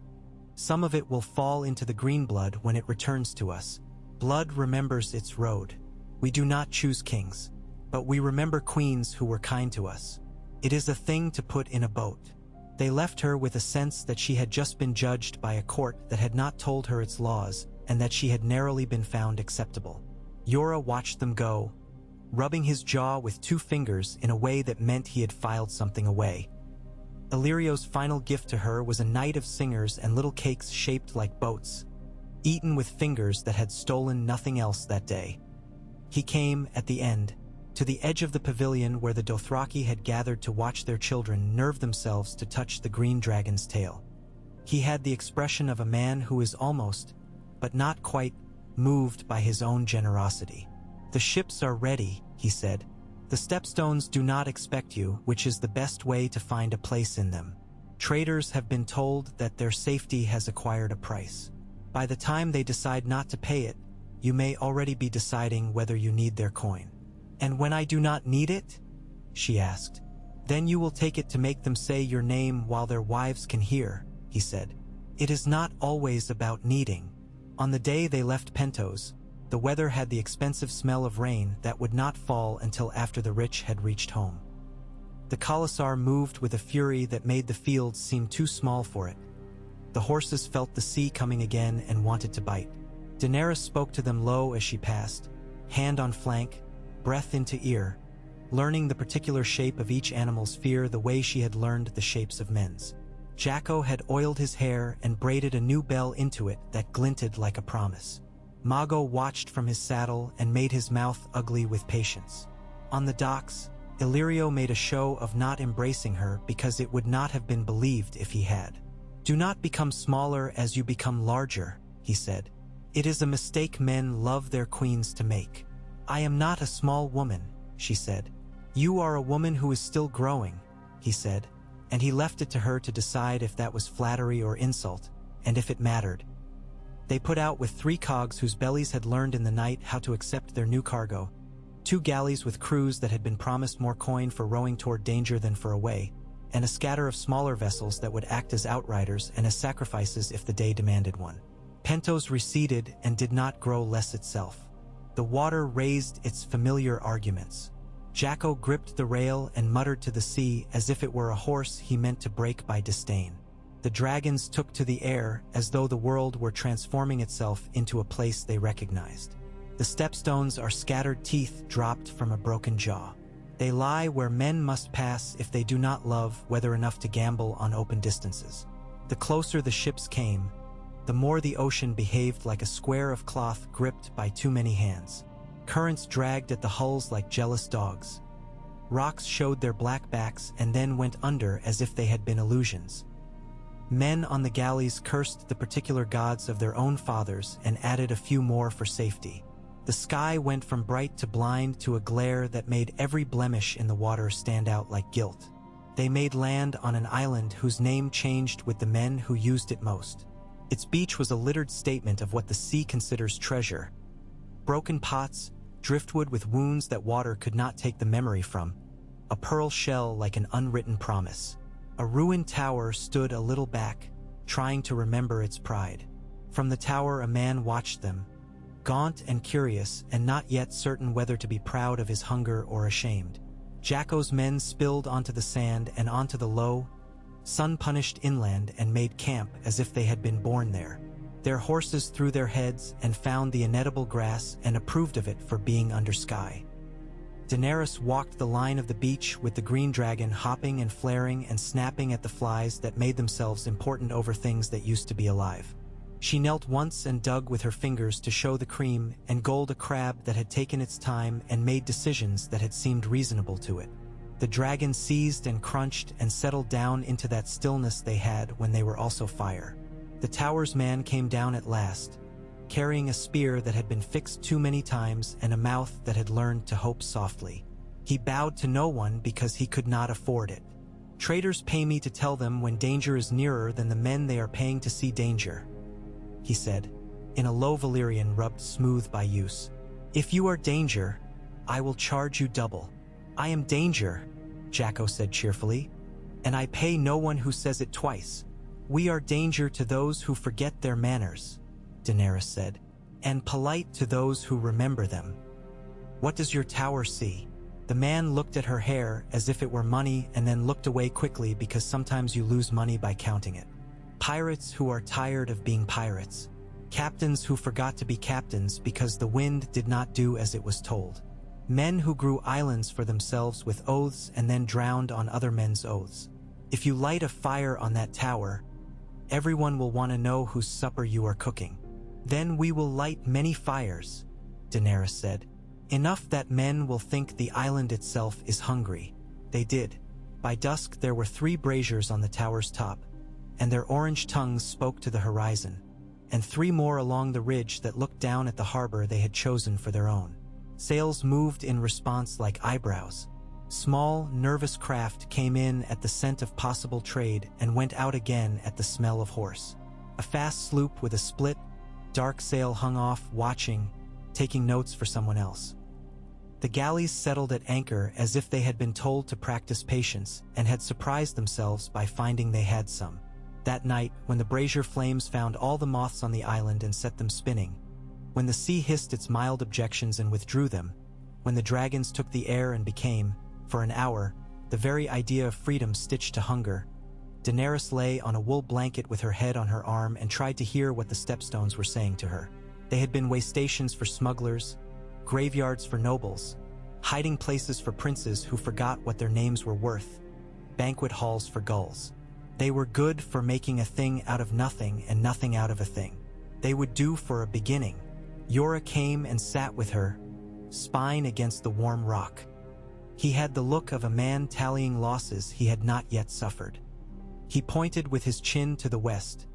some of it will fall into the Greenblood when it returns to us. Blood remembers its road. We do not choose kings, but we remember queens who were kind to us. It is a thing to put in a boat. They left her with a sense that she had just been judged by a court that had not told her its laws and that she had narrowly been found acceptable. Yora watched them go, rubbing his jaw with 2 fingers in a way that meant he had filed something away. Illyrio's final gift to her was a night of singers and little cakes shaped like boats, eaten with fingers that had stolen nothing else that day. He came, at the end, to the edge of the pavilion where the Dothraki had gathered to watch their children nerve themselves to touch the green dragon's tail. He had the expression of a man who is almost, but not quite, moved by his own generosity. The ships are ready, he said. The Stepstones do not expect you, which is the best way to find a place in them. Traders have been told that their safety has acquired a price. By the time they decide not to pay it, you may already be deciding whether you need their coin. And when I do not need it? She asked. Then you will take it to make them say your name while their wives can hear, he said. It is not always about needing. On the day they left Pentos, the weather had the expensive smell of rain that would not fall until after the rich had reached home. The Khalasar moved with a fury that made the fields seem too small for it. The horses felt the sea coming again and wanted to bite. Daenerys spoke to them low as she passed, hand on flank, breath into ear, learning the particular shape of each animal's fear the way she had learned the shapes of men's. Jhaqo had oiled his hair and braided a new bell into it that glinted like a promise. Mago watched from his saddle and made his mouth ugly with patience. On the docks, Illyrio made a show of not embracing her because it would not have been believed if he had. Do not become smaller as you become larger, he said. It is a mistake men love their queens to make. I am not a small woman, she said. You are a woman who is still growing, he said, and he left it to her to decide if that was flattery or insult, and if it mattered. They put out with 3 cogs whose bellies had learned in the night how to accept their new cargo, 2 galleys with crews that had been promised more coin for rowing toward danger than for away, and a scatter of smaller vessels that would act as outriders and as sacrifices if the day demanded one. Pentos receded and did not grow less itself. The water raised its familiar arguments. Jhaqo gripped the rail and muttered to the sea as if it were a horse he meant to break by disdain. The dragons took to the air as though the world were transforming itself into a place they recognized. The stepstones are scattered teeth dropped from a broken jaw. They lie where men must pass if they do not love weather enough to gamble on open distances. The closer the ships came, the more the ocean behaved like a square of cloth gripped by too many hands. Currents dragged at the hulls like jealous dogs. Rocks showed their black backs and then went under as if they had been illusions. Men on the galleys cursed the particular gods of their own fathers and added a few more for safety. The sky went from bright to blind to a glare that made every blemish in the water stand out like guilt. They made land on an island whose name changed with the men who used it most. Its beach was a littered statement of what the sea considers treasure. Broken pots, driftwood with wounds that water could not take the memory from, a pearl shell like an unwritten promise. A ruined tower stood a little back, trying to remember its pride. From the tower a man watched them, gaunt and curious and not yet certain whether to be proud of his hunger or ashamed. Jhaqo's men spilled onto the sand and onto the low, sun-punished inland and made camp as if they had been born there. Their horses threw their heads and found the inedible grass and approved of it for being under sky. Daenerys walked the line of the beach with the green dragon hopping and flaring and snapping at the flies that made themselves important over things that used to be alive. She knelt once and dug with her fingers to show the cream and gold a crab that had taken its time and made decisions that had seemed reasonable to it. The dragon seized and crunched and settled down into that stillness they had when they were also fire. The tower's man came down at last, carrying a spear that had been fixed too many times and a mouth that had learned to hope softly. He bowed to no one because he could not afford it. Traders pay me to tell them when danger is nearer than the men they are paying to see danger, he said, in a low Valyrian rubbed smooth by use. If you are danger, I will charge you double. I am danger, Jhaqo said cheerfully, and I pay no one who says it twice. We are danger to those who forget their manners, Daenerys said, and polite to those who remember them. What does your tower see? The man looked at her hair as if it were money and then looked away quickly because sometimes you lose money by counting it. Pirates who are tired of being pirates. Captains who forgot to be captains because the wind did not do as it was told. Men who grew islands for themselves with oaths and then drowned on other men's oaths. If you light a fire on that tower, everyone will want to know whose supper you are cooking. Then we will light many fires, Daenerys said. Enough that men will think the island itself is hungry. They did. By dusk there were 3 braziers on the tower's top, and their orange tongues spoke to the horizon, and 3 more along the ridge that looked down at the harbor they had chosen for their own. Sails moved in response like eyebrows. Small, nervous craft came in at the scent of possible trade and went out again at the smell of horse. A fast sloop with a split, Dark sail hung off, watching, taking notes for someone else. The galleys settled at anchor as if they had been told to practice patience and had surprised themselves by finding they had some. That night, when the brazier flames found all the moths on the island and set them spinning, when the sea hissed its mild objections and withdrew them, when the dragons took the air and became, for an hour, the very idea of freedom stitched to hunger, Daenerys lay on a wool blanket with her head on her arm and tried to hear what the Stepstones were saying to her. They had been way stations for smugglers, graveyards for nobles, hiding places for princes who forgot what their names were worth, banquet halls for gulls. They were good for making a thing out of nothing and nothing out of a thing. They would do for a beginning. Yora came and sat with her, spine against the warm rock. He had the look of a man tallying losses he had not yet suffered. He pointed with his chin to the west,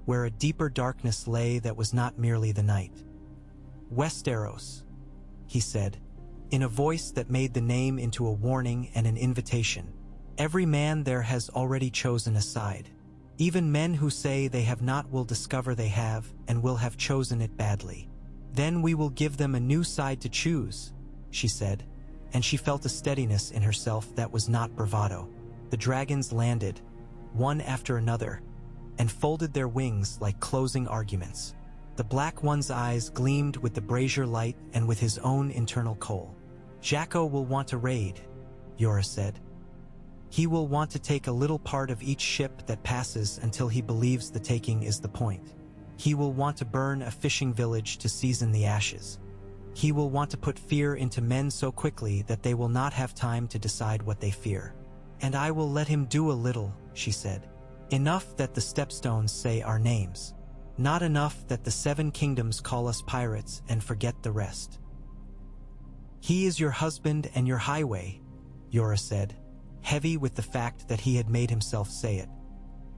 where a deeper darkness lay that was not merely the night. "Westeros," he said, in a voice that made the name into a warning and an invitation. "Every man there has already chosen a side. Even men who say they have not will discover they have and will have chosen it badly. Then we will give them a new side to choose," she said, and she felt a steadiness in herself that was not bravado. The dragons landed, one after another, and folded their wings like closing arguments. The Black One's eyes gleamed with the brazier light and with his own internal coal. "Jhaqo will want to raid," Yora said. "He will want to take a little part of each ship that passes until he believes the taking is the point. He will want to burn a fishing village to season the ashes. He will want to put fear into men so quickly that they will not have time to decide what they fear. And I will let him do a little," she said. "Enough that the Stepstones say our names. Not enough that the 7 kingdoms call us pirates and forget the rest." "He is your husband and your highway," Yora said, heavy with the fact that he had made himself say it.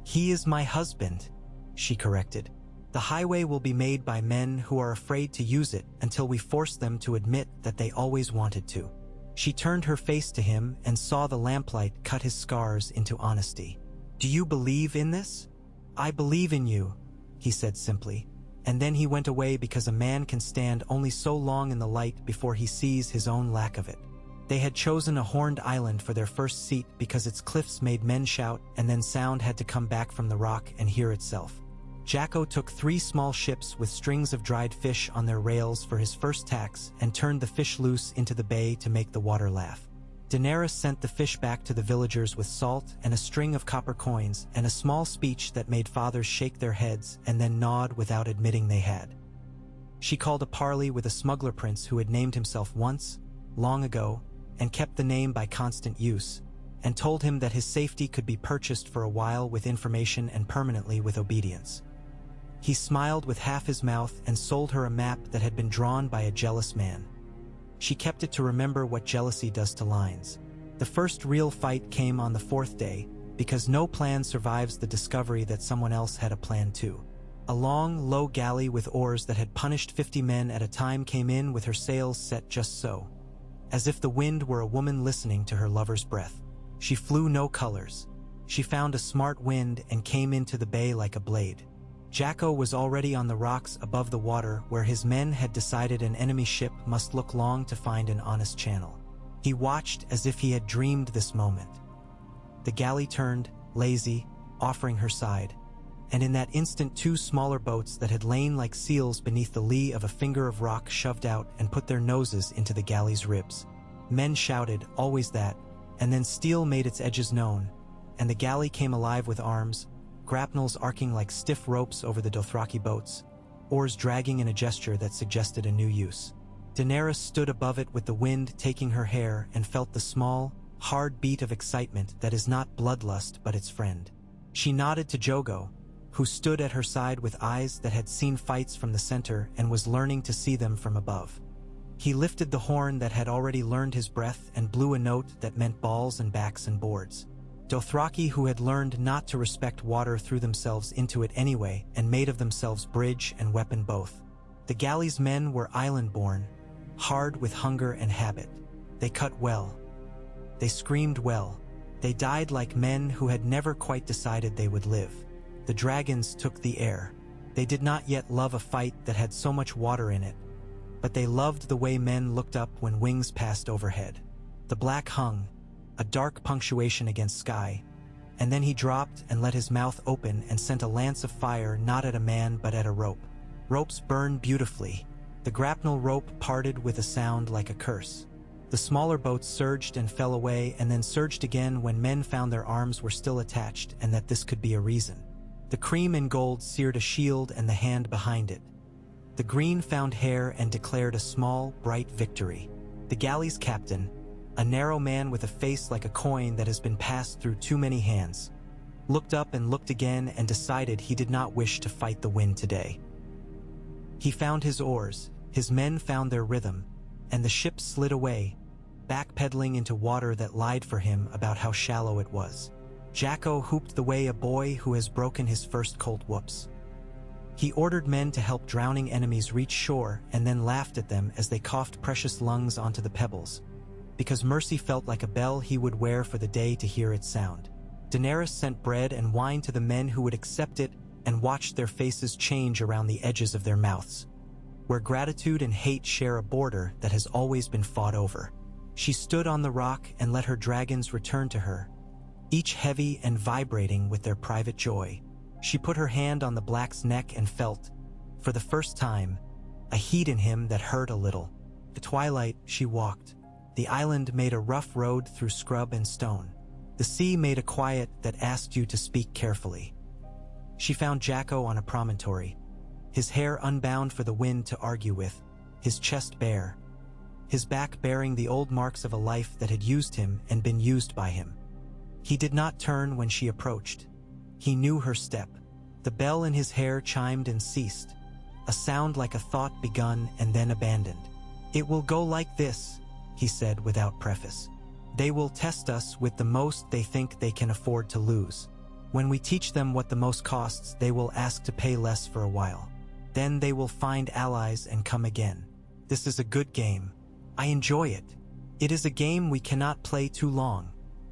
"He is my husband," she corrected. "The highway will be made by men who are afraid to use it until we force them to admit that they always wanted to." She turned her face to him and saw the lamplight cut his scars into honesty. "Do you believe in this?" "I believe in you," he said simply, and then he went away because a man can stand only so long in the light before he sees his own lack of it. They had chosen a horned island for their first seat because its cliffs made men shout, and then sound had to come back from the rock and hear itself. Jhaqo took 3 small ships with strings of dried fish on their rails for his first tax and turned the fish loose into the bay to make the water laugh. Daenerys sent the fish back to the villagers with salt and a string of copper coins and a small speech that made fathers shake their heads and then nod without admitting they had. She called a parley with a smuggler prince who had named himself once, long ago, and kept the name by constant use, and told him that his safety could be purchased for a while with information and permanently with obedience. He smiled with half his mouth and sold her a map that had been drawn by a jealous man. She kept it to remember what jealousy does to lines. The first real fight came on the 4th day, because no plan survives the discovery that someone else had a plan too. A long, low galley with oars that had punished 50 men at a time came in with her sails set just so, as if the wind were a woman listening to her lover's breath. She flew no colors. She found a smart wind and came into the bay like a blade. Jhaqo was already on the rocks above the water where his men had decided an enemy ship must look long to find an honest channel. He watched as if he had dreamed this moment. The galley turned, lazy, offering her side, and in that instant 2 smaller boats that had lain like seals beneath the lee of a finger of rock shoved out and put their noses into the galley's ribs. Men shouted, always that, and then steel made its edges known, and the galley came alive with arms, grapnels arcing like stiff ropes over the Dothraki boats, oars dragging in a gesture that suggested a new use. Daenerys stood above it with the wind taking her hair and felt the small, hard beat of excitement that is not bloodlust but its friend. She nodded to Drogo, who stood at her side with eyes that had seen fights from the center and was learning to see them from above. He lifted the horn that had already learned his breath and blew a note that meant balls and backs and boards. Dothraki who had learned not to respect water threw themselves into it anyway and made of themselves bridge and weapon both. The galley's men were island-born, hard with hunger and habit. They cut well. They screamed well. They died like men who had never quite decided they would live. The dragons took the air. They did not yet love a fight that had so much water in it, but they loved the way men looked up when wings passed overhead. The black hung, a dark punctuation against sky, and then he dropped and let his mouth open and sent a lance of fire not at a man but at a rope. Ropes burn beautifully. The grapnel rope parted with a sound like a curse. The smaller boats surged and fell away and then surged again when men found their arms were still attached and that this could be a reason. The cream and gold seared a shield and the hand behind it. The green found hair and declared a small, bright victory. The galley's captain, a narrow man with a face like a coin that has been passed through too many hands, looked up and looked again and decided he did not wish to fight the wind today. He found his oars, his men found their rhythm, and the ship slid away, backpedaling into water that lied for him about how shallow it was. Jhaqo hooped the way a boy who has broken his first colt whoops. He ordered men to help drowning enemies reach shore and then laughed at them as they coughed precious lungs onto the pebbles, because mercy felt like a bell he would wear for the day to hear its sound. Daenerys sent bread and wine to the men who would accept it and watched their faces change around the edges of their mouths, where gratitude and hate share a border that has always been fought over. She stood on the rock and let her dragons return to her, each heavy and vibrating with their private joy. She put her hand on the black's neck and felt, for the first time, a heat in him that hurt a little. At twilight, she walked. The island made a rough road through scrub and stone. The sea made a quiet that asked you to speak carefully. She found Jhaqo on a promontory, his hair unbound for the wind to argue with, his chest bare, his back bearing the old marks of a life that had used him and been used by him. He did not turn when she approached. He knew her step. The bell in his hair chimed and ceased, a sound like a thought begun and then abandoned. "It will go like this," he said without preface. "They will test us with the most they think they can afford to lose. When we teach them what the most costs, they will ask to pay less for a while. Then they will find allies and come again. This is a good game. I enjoy it. It is a game we cannot play too long,"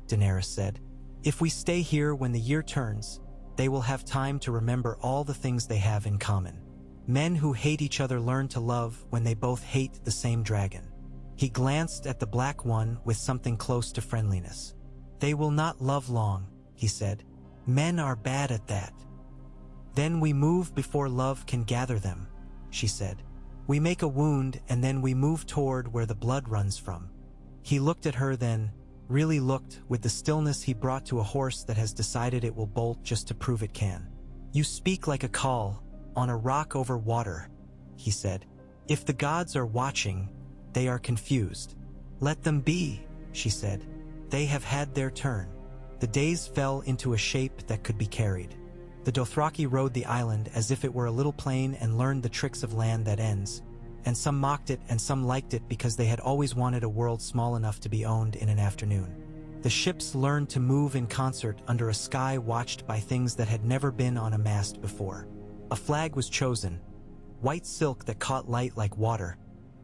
Daenerys said. "If we stay here when the year turns, they will have time to remember all the things they have in common. Men who hate each other learn to love when they both hate the same dragon." He glanced at the black one with something close to friendliness. "They will not love long," he said. "Men are bad at that." "Then we move before love can gather them," she said. "We make a wound and then we move toward where the blood runs from." He looked at her then, really looked, with the stillness he brought to a horse that has decided it will bolt just to prove it can. "You speak like a Khal, on a rock over water," he said. "If the gods are watching, they are confused." "Let them be," she said. "They have had their turn." The days fell into a shape that could be carried. The Dothraki rode the island as if it were a little plain and learned the tricks of land that ends, and some mocked it and some liked it because they had always wanted a world small enough to be owned in an afternoon. The ships learned to move in concert under a sky watched by things that had never been on a mast before. A flag was chosen, white silk that caught light like water,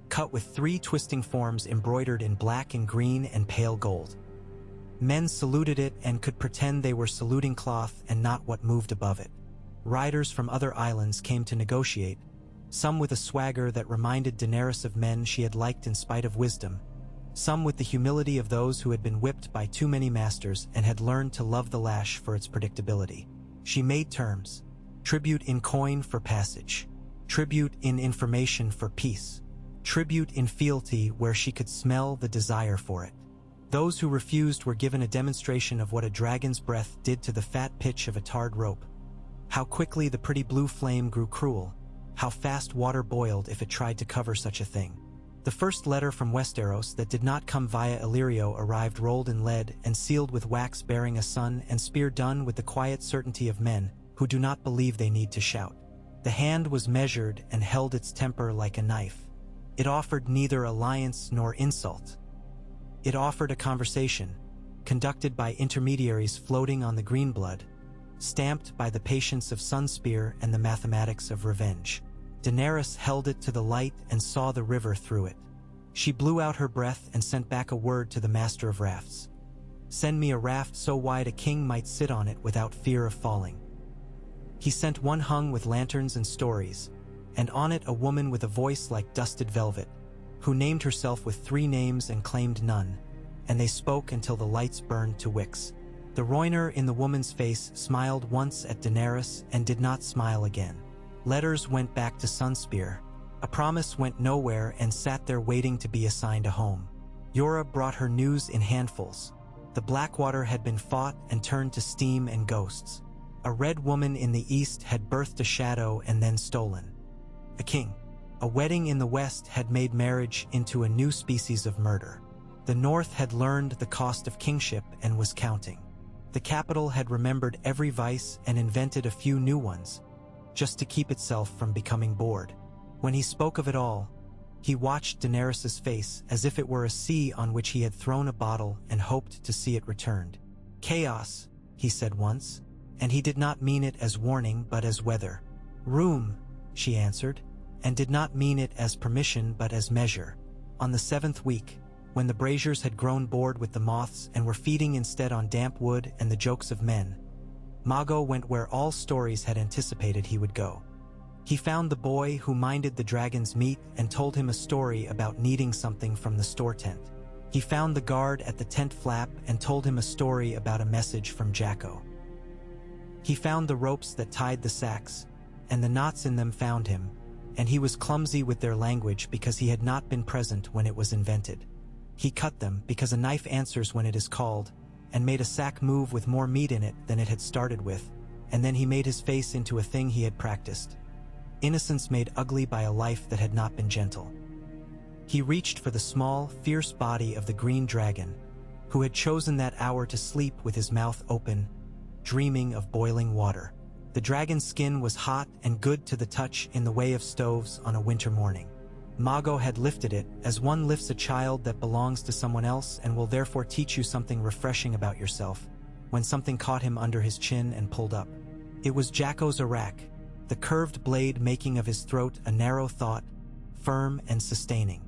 cut with 3 twisting forms embroidered in black and green and pale gold. Men saluted it and could pretend they were saluting cloth and not what moved above it. Riders from other islands came to negotiate, some with a swagger that reminded Daenerys of men she had liked in spite of wisdom, some with the humility of those who had been whipped by too many masters and had learned to love the lash for its predictability. She made terms: tribute in coin for passage, tribute in information for peace, tribute in fealty where she could smell the desire for it. Those who refused were given a demonstration of what a dragon's breath did to the fat pitch of a tarred rope, how quickly the pretty blue flame grew cruel, how fast water boiled if it tried to cover such a thing. The first letter from Westeros that did not come via Illyrio arrived rolled in lead and sealed with wax bearing a sun and spear done with the quiet certainty of men who do not believe they need to shout. The hand was measured and held its temper like a knife. It offered neither alliance nor insult. It offered a conversation, conducted by intermediaries floating on the green blood, stamped by the patience of Sunspear and the mathematics of revenge. Daenerys held it to the light and saw the river through it. She blew out her breath and sent back a word to the master of rafts. "Send me a raft so wide a king might sit on it without fear of falling." He sent one hung with lanterns and stories, and on it a woman with a voice like dusted velvet, who named herself with 3 names and claimed none, and they spoke until the lights burned to wicks. The Rhoynar in the woman's face smiled once at Daenerys and did not smile again. Letters went back to Sunspear. A promise went nowhere and sat there waiting to be assigned a home. Yora brought her news in handfuls. The Blackwater had been fought and turned to steam and ghosts. A red woman in the east had birthed a shadow and then stolen a king. A wedding in the west had made marriage into a new species of murder. The north had learned the cost of kingship and was counting. The capital had remembered every vice and invented a few new ones, just to keep itself from becoming bored. When he spoke of it all, he watched Daenerys' face as if it were a sea on which he had thrown a bottle and hoped to see it returned. "Chaos," he said once, and he did not mean it as warning but as weather. "Room," she answered, and did not mean it as permission but as measure. On the 7th week, when the braziers had grown bored with the moths and were feeding instead on damp wood and the jokes of men, Mago went where all stories had anticipated he would go. He found the boy who minded the dragon's meat and told him a story about needing something from the store tent. He found the guard at the tent flap and told him a story about a message from Jhaqo. He found the ropes that tied the sacks, and the knots in them found him, and he was clumsy with their language because he had not been present when it was invented. He cut them because a knife answers when it is called, and made a sack move with more meat in it than it had started with, and then he made his face into a thing he had practiced. Innocence made ugly by a life that had not been gentle. He reached for the small, fierce body of the green dragon, who had chosen that hour to sleep with his mouth open, dreaming of boiling water. The dragon's skin was hot and good to the touch in the way of stoves on a winter morning. Mago had lifted it, as one lifts a child that belongs to someone else and will therefore teach you something refreshing about yourself, when something caught him under his chin and pulled up. It was Jhaqo's arak, the curved blade making of his throat a narrow thought, firm and sustaining.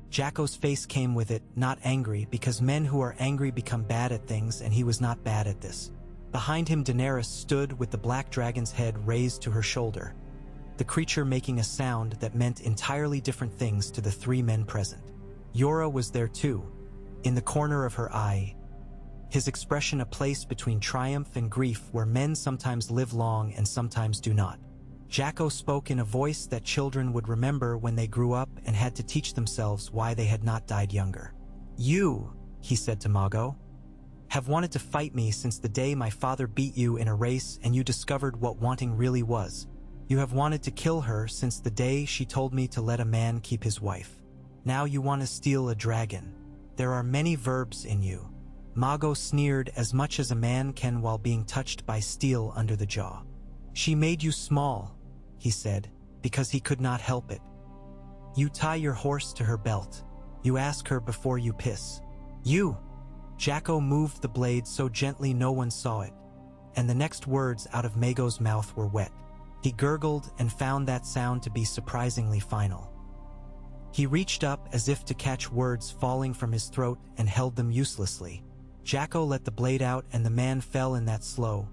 Jhaqo's face came with it, not angry, because men who are angry become bad at things, and he was not bad at this. Behind him Daenerys stood with the black dragon's head raised to her shoulder, the creature making a sound that meant entirely different things to the 3 men present. Yora was there too, in the corner of her eye, his expression a place between triumph and grief where men sometimes live long and sometimes do not. Jhaqo spoke in a voice that children would remember when they grew up and had to teach themselves why they had not died younger. "You," he said to Mago, "have wanted to fight me since the day my father beat you in a race and you discovered what wanting really was. You have wanted to kill her since the day she told me to let a man keep his wife. Now you want to steal a dragon. There are many verbs in you." Mago sneered as much as a man can while being touched by steel under the jaw. "She made you small," he said, because he could not help it. "You tie your horse to her belt. You ask her before you piss. You." Jhaqo moved the blade so gently no one saw it, and the next words out of Mago's mouth were wet. He gurgled and found that sound to be surprisingly final. He reached up as if to catch words falling from his throat and held them uselessly. Jhaqo let the blade out and the man fell in that slow,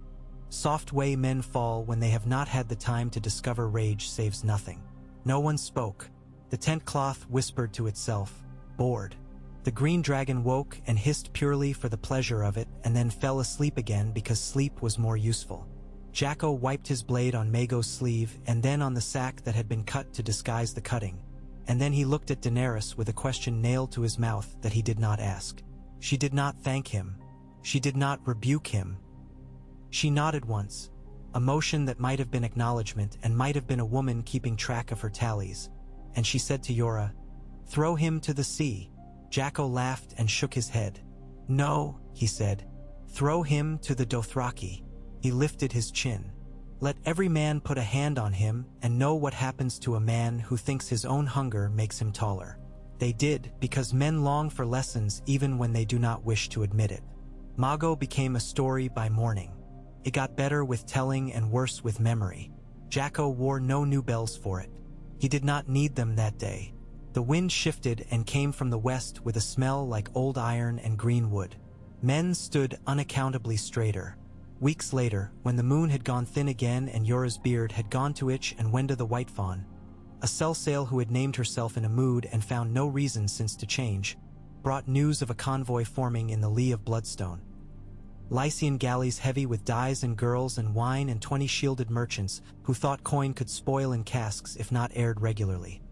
soft way men fall when they have not had the time to discover rage saves nothing. No one spoke. The tent cloth whispered to itself, bored. The green dragon woke and hissed purely for the pleasure of it and then fell asleep again because sleep was more useful. Jhaqo wiped his blade on Mago's sleeve and then on the sack that had been cut to disguise the cutting, and then he looked at Daenerys with a question nailed to his mouth that he did not ask. She did not thank him. She did not rebuke him. She nodded once, a motion that might have been acknowledgement and might have been a woman keeping track of her tallies, and she said to Yora, "Throw him to the sea." Jhaqo laughed and shook his head. "No," he said, "throw him to the Dothraki." He lifted his chin. "Let every man put a hand on him and know what happens to a man who thinks his own hunger makes him taller." They did, because men long for lessons even when they do not wish to admit it. Mago became a story by morning. It got better with telling and worse with memory. Jhaqo wore no new bells for it. He did not need them that day. The wind shifted and came from the west with a smell like old iron and green wood. Men stood unaccountably straighter. Weeks later, when the moon had gone thin again and Yora's beard had gone to itch and Wenda the White Fawn, a sell-sail who had named herself in a mood and found no reason since to change, brought news of a convoy forming in the lee of Bloodstone. Lycian galleys heavy with dyes and girls and wine and 20 shielded merchants who thought coin could spoil in casks if not aired regularly.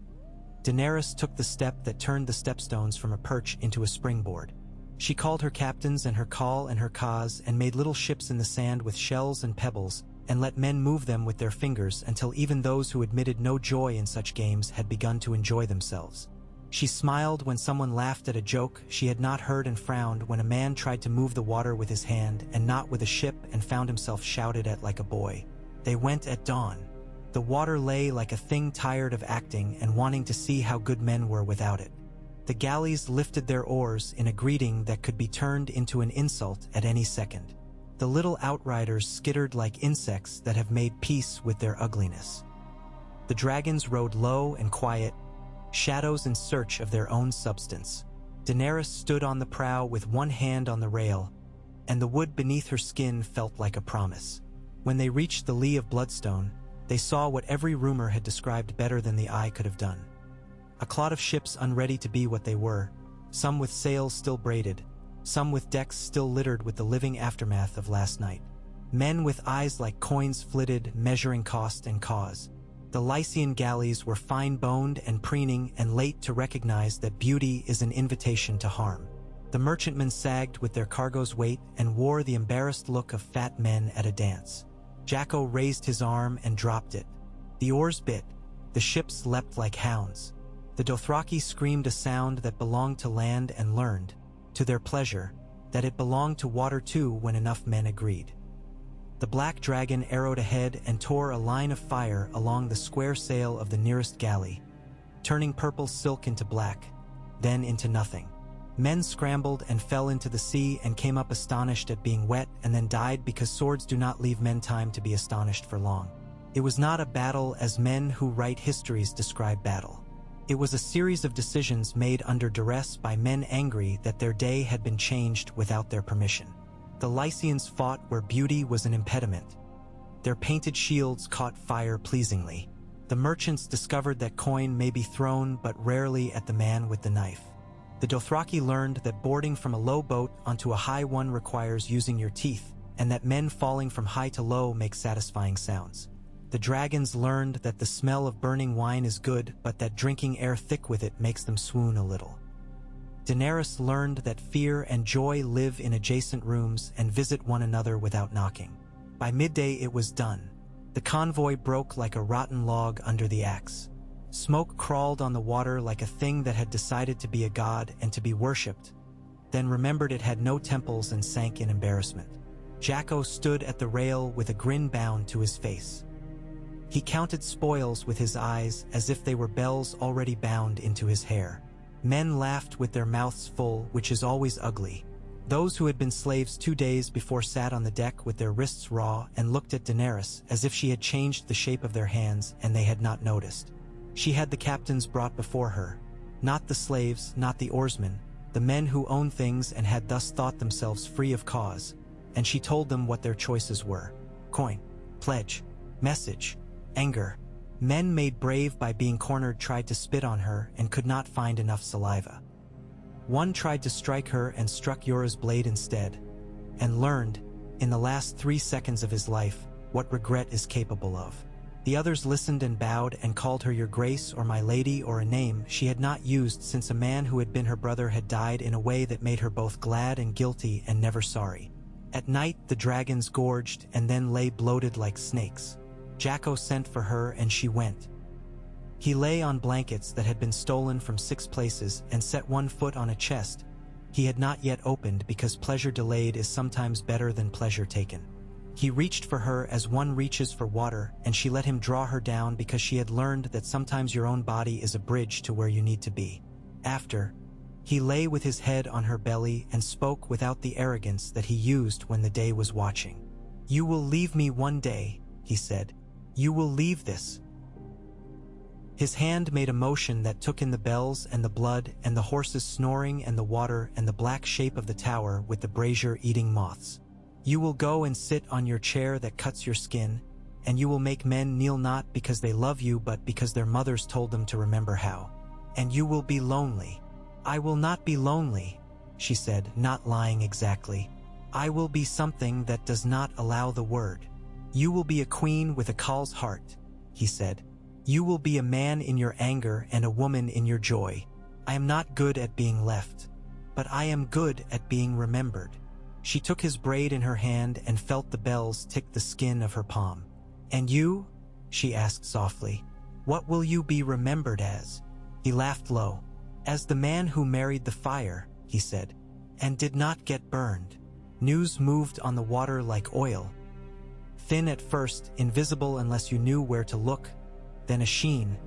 Daenerys took the step that turned the Stepstones from a perch into a springboard. She called her captains and her Khal and her Khas and made little ships in the sand with shells and pebbles and let men move them with their fingers until even those who admitted no joy in such games had begun to enjoy themselves. She smiled when someone laughed at a joke she had not heard and frowned when a man tried to move the water with his hand and not with a ship and found himself shouted at like a boy. They went at dawn. The water lay like a thing tired of acting and wanting to see how good men were without it. The galleys lifted their oars in a greeting that could be turned into an insult at any second. The little outriders skittered like insects that have made peace with their ugliness. The dragons rode low and quiet, shadows in search of their own substance. Daenerys stood on the prow with one hand on the rail, and the wood beneath her skin felt like a promise. When they reached the lee of Bloodstone, they saw what every rumor had described better than the eye could have done. A clot of ships unready to be what they were, some with sails still braided, some with decks still littered with the living aftermath of last night. Men with eyes like coins flitted, measuring cost and cause. The Lycian galleys were fine-boned and preening and late to recognize that beauty is an invitation to harm. The merchantmen sagged with their cargo's weight and wore the embarrassed look of fat men at a dance. Jhaqo raised his arm and dropped it. The oars bit. The ships leapt like hounds. The Dothraki screamed a sound that belonged to land and learned, to their pleasure, that it belonged to water too when enough men agreed. The black dragon arrowed ahead and tore a line of fire along the square sail of the nearest galley, turning purple silk into black, then into nothing. Men scrambled and fell into the sea and came up astonished at being wet and then died because swords do not leave men time to be astonished for long. It was not a battle as men who write histories describe battle. It was a series of decisions made under duress by men angry that their day had been changed without their permission. The Lycians fought where beauty was an impediment. Their painted shields caught fire pleasingly. The merchants discovered that coin may be thrown but rarely at the man with the knife. The Dothraki learned that boarding from a low boat onto a high one requires using your teeth, and that men falling from high to low make satisfying sounds. The dragons learned that the smell of burning wine is good, but that drinking air thick with it makes them swoon a little. Daenerys learned that fear and joy live in adjacent rooms and visit one another without knocking. By midday it was done. The convoy broke like a rotten log under the axe. Smoke crawled on the water like a thing that had decided to be a god and to be worshipped, then remembered it had no temples and sank in embarrassment. Jhaqo stood at the rail with a grin bound to his face. He counted spoils with his eyes as if they were bells already bound into his hair. Men laughed with their mouths full, which is always ugly. Those who had been slaves 2 days before sat on the deck with their wrists raw and looked at Daenerys as if she had changed the shape of their hands and they had not noticed. She had the captains brought before her, not the slaves, not the oarsmen, the men who owned things and had thus thought themselves free of cause, and she told them what their choices were: coin, pledge, message, anger. Men made brave by being cornered tried to spit on her and could not find enough saliva. One tried to strike her and struck Yora's blade instead, and learned, in the last 3 seconds of his life, what regret is capable of. The others listened and bowed and called her your grace or my lady or a name she had not used since a man who had been her brother had died in a way that made her both glad and guilty and never sorry. At night the dragons gorged and then lay bloated like snakes. Jhaqo sent for her and she went. He lay on blankets that had been stolen from 6 places and set one foot on a chest he had not yet opened because pleasure delayed is sometimes better than pleasure taken. He reached for her as one reaches for water, and she let him draw her down because she had learned that sometimes your own body is a bridge to where you need to be. After, he lay with his head on her belly and spoke without the arrogance that he used when the day was watching. "You will leave me one day," he said. "You will leave this." His hand made a motion that took in the bells and the blood and the horses snoring and the water and the black shape of the tower with the brazier eating moths. You will go and sit on your chair that cuts your skin, and you will make men kneel not because they love you but because their mothers told them to remember how. And you will be lonely. I will not be lonely, she said, not lying exactly. I will be something that does not allow the word. You will be a queen with a Khal's heart, he said. You will be a man in your anger and a woman in your joy. I am not good at being left, but I am good at being remembered. She took his braid in her hand and felt the bells tick the skin of her palm. And you? She asked softly. What will you be remembered as? He laughed low. As the man who married the fire, he said, and did not get burned. News moved on the water like oil. Thin at first, invisible unless you knew where to look, then a sheen,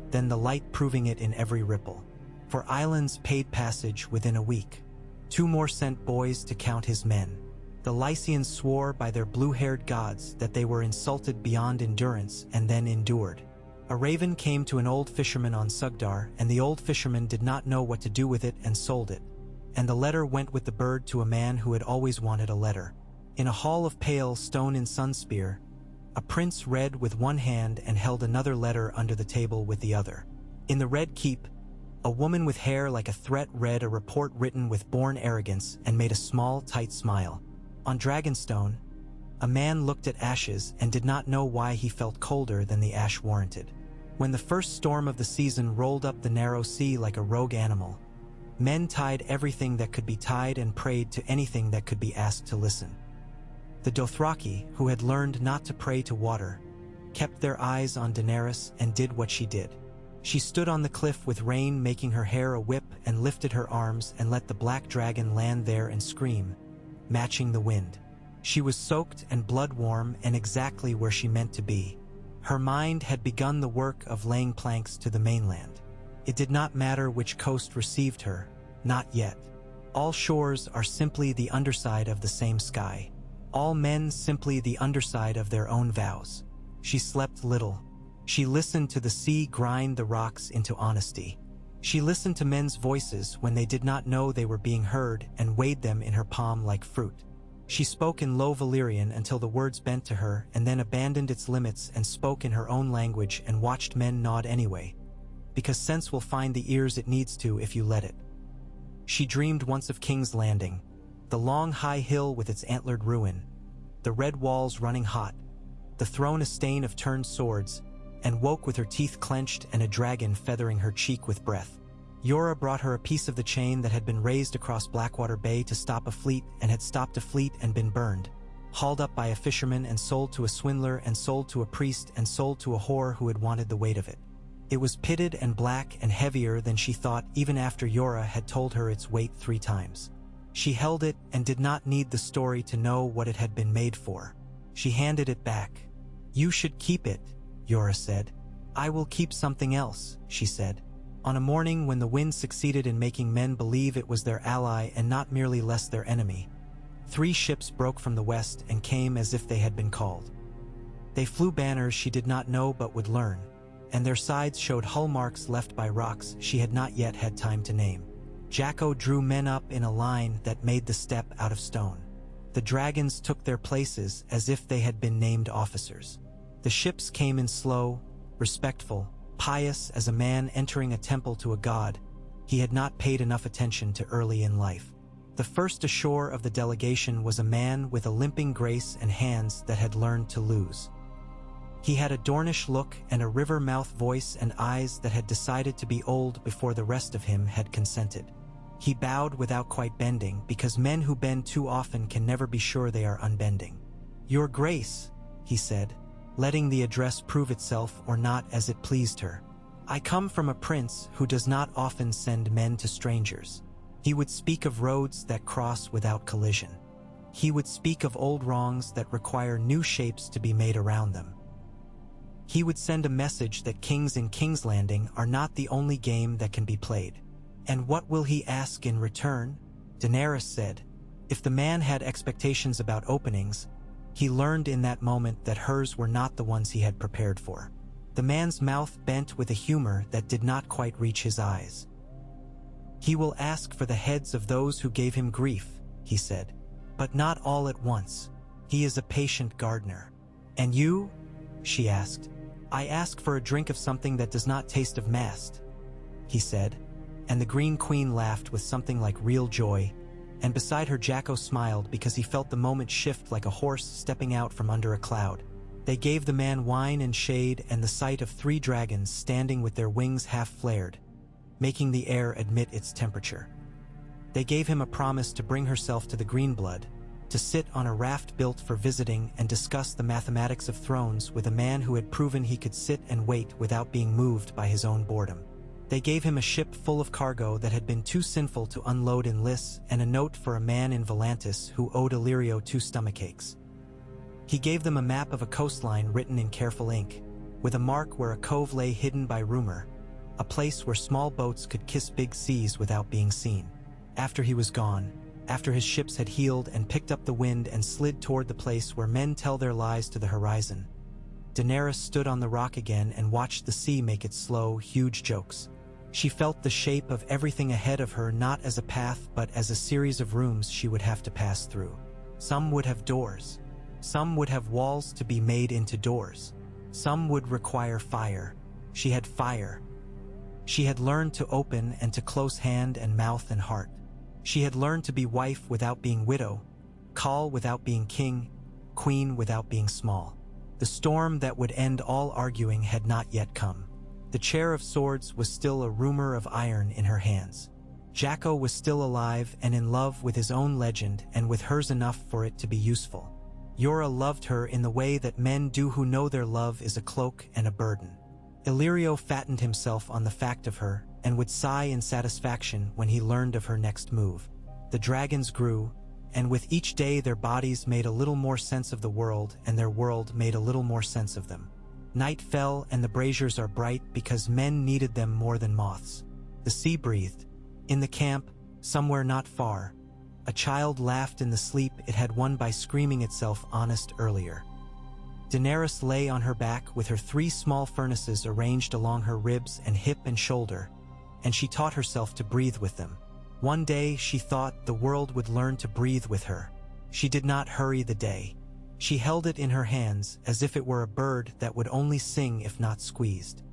then the light proving it in every ripple. For islands paid passage within a week. 2 more sent boys to count his men. The Lycians swore by their blue-haired gods that they were insulted beyond endurance and then endured. A raven came to an old fisherman on Sugdar, and the old fisherman did not know what to do with it and sold it. And the letter went with the bird to a man who had always wanted a letter. In a hall of pale stone in Sunspear, a prince read with one hand and held another letter under the table with the other. In the Red Keep, a woman with hair like a threat read a report written with born arrogance and made a small, tight smile. On Dragonstone, a man looked at ashes and did not know why he felt colder than the ash warranted. When the first storm of the season rolled up the narrow sea like a rogue animal, men tied everything that could be tied and prayed to anything that could be asked to listen. The Dothraki, who had learned not to pray to water, kept their eyes on Daenerys and did what she did. She stood on the cliff with rain making her hair a whip and lifted her arms and let the black dragon land there and scream, matching the wind. She was soaked and blood-warm and exactly where she meant to be. Her mind had begun the work of laying planks to the mainland. It did not matter which coast received her, not yet. All shores are simply the underside of the same sky. All men simply the underside of their own vows. She slept little. She listened to the sea grind the rocks into honesty. She listened to men's voices when they did not know they were being heard and weighed them in her palm like fruit. She spoke in low Valyrian until the words bent to her and then abandoned its limits and spoke in her own language and watched men nod anyway, because sense will find the ears it needs to if you let it. She dreamed once of King's Landing, the long high hill with its antlered ruin, the red walls running hot, the throne a stain of turned swords, and woke with her teeth clenched and a dragon feathering her cheek with breath. Yora brought her a piece of the chain that had been raised across Blackwater Bay to stop a fleet and had stopped a fleet and been burned, hauled up by a fisherman and sold to a swindler and sold to a priest and sold to a whore who had wanted the weight of it. It was pitted and black and heavier than she thought even after Yora had told her its weight 3 times. She held it and did not need the story to know what it had been made for. She handed it back. You should keep it, Yora said. I will keep something else, she said. On a morning when the wind succeeded in making men believe it was their ally and not merely less their enemy, 3 ships broke from the west and came as if they had been called. They flew banners she did not know but would learn, and their sides showed hull marks left by rocks she had not yet had time to name. Jhaqo drew men up in a line that made the step out of stone. The dragons took their places as if they had been named officers. The ships came in slow, respectful, pious as a man entering a temple to a god he had not paid enough attention to early in life. The first ashore of the delegation was a man with a limping grace and hands that had learned to lose. He had a Dornish look and a river-mouth voice and eyes that had decided to be old before the rest of him had consented. He bowed without quite bending, because men who bend too often can never be sure they are unbending. "Your Grace," he said, letting the address prove itself or not as it pleased her. "I come from a prince who does not often send men to strangers." He would speak of roads that cross without collision. He would speak of old wrongs that require new shapes to be made around them. He would send a message that kings in King's Landing are not the only game that can be played. And what will he ask in return? Daenerys said. If the man had expectations about openings, he learned in that moment that hers were not the ones he had prepared for. The man's mouth bent with a humor that did not quite reach his eyes. "He will ask for the heads of those who gave him grief," he said. But not all at once. He is a patient gardener. And you? She asked. I ask for a drink of something that does not taste of mast, he said, and the Green Queen laughed with something like real joy, and beside her Jhaqo smiled because he felt the moment shift like a horse stepping out from under a cloud. They gave the man wine and shade and the sight of 3 dragons standing with their wings half flared, making the air admit its temperature. They gave him a promise to bring herself to the Greenblood, to sit on a raft built for visiting and discuss the mathematics of thrones with a man who had proven he could sit and wait without being moved by his own boredom. They gave him a ship full of cargo that had been too sinful to unload in Lys and a note for a man in Volantis who owed Illyrio 2 stomachaches. He gave them a map of a coastline written in careful ink, with a mark where a cove lay hidden by rumor, a place where small boats could kiss big seas without being seen. After he was gone, after his ships had healed and picked up the wind and slid toward the place where men tell their lies to the horizon, Daenerys stood on the rock again and watched the sea make its slow, huge jokes. She felt the shape of everything ahead of her not as a path but as a series of rooms she would have to pass through. Some would have doors. Some would have walls to be made into doors. Some would require fire. She had fire. She had learned to open and to close hand and mouth and heart. She had learned to be wife without being widow, Khal without being king, queen without being small. The storm that would end all arguing had not yet come. The chair of swords was still a rumor of iron in her hands. Jhaqo was still alive and in love with his own legend and with hers enough for it to be useful. Yora loved her in the way that men do who know their love is a cloak and a burden. Illyrio fattened himself on the fact of her and would sigh in satisfaction when he learned of her next move. The dragons grew, and with each day their bodies made a little more sense of the world and their world made a little more sense of them. Night fell and the braziers are bright because men needed them more than moths. The sea breathed. In the camp, somewhere not far, a child laughed in the sleep it had won by screaming itself honest earlier. Daenerys lay on her back with her 3 small furnaces arranged along her ribs and hip and shoulder, and she taught herself to breathe with them. One day she thought the world would learn to breathe with her. She did not hurry the day. She held it in her hands as if it were a bird that would only sing if not squeezed.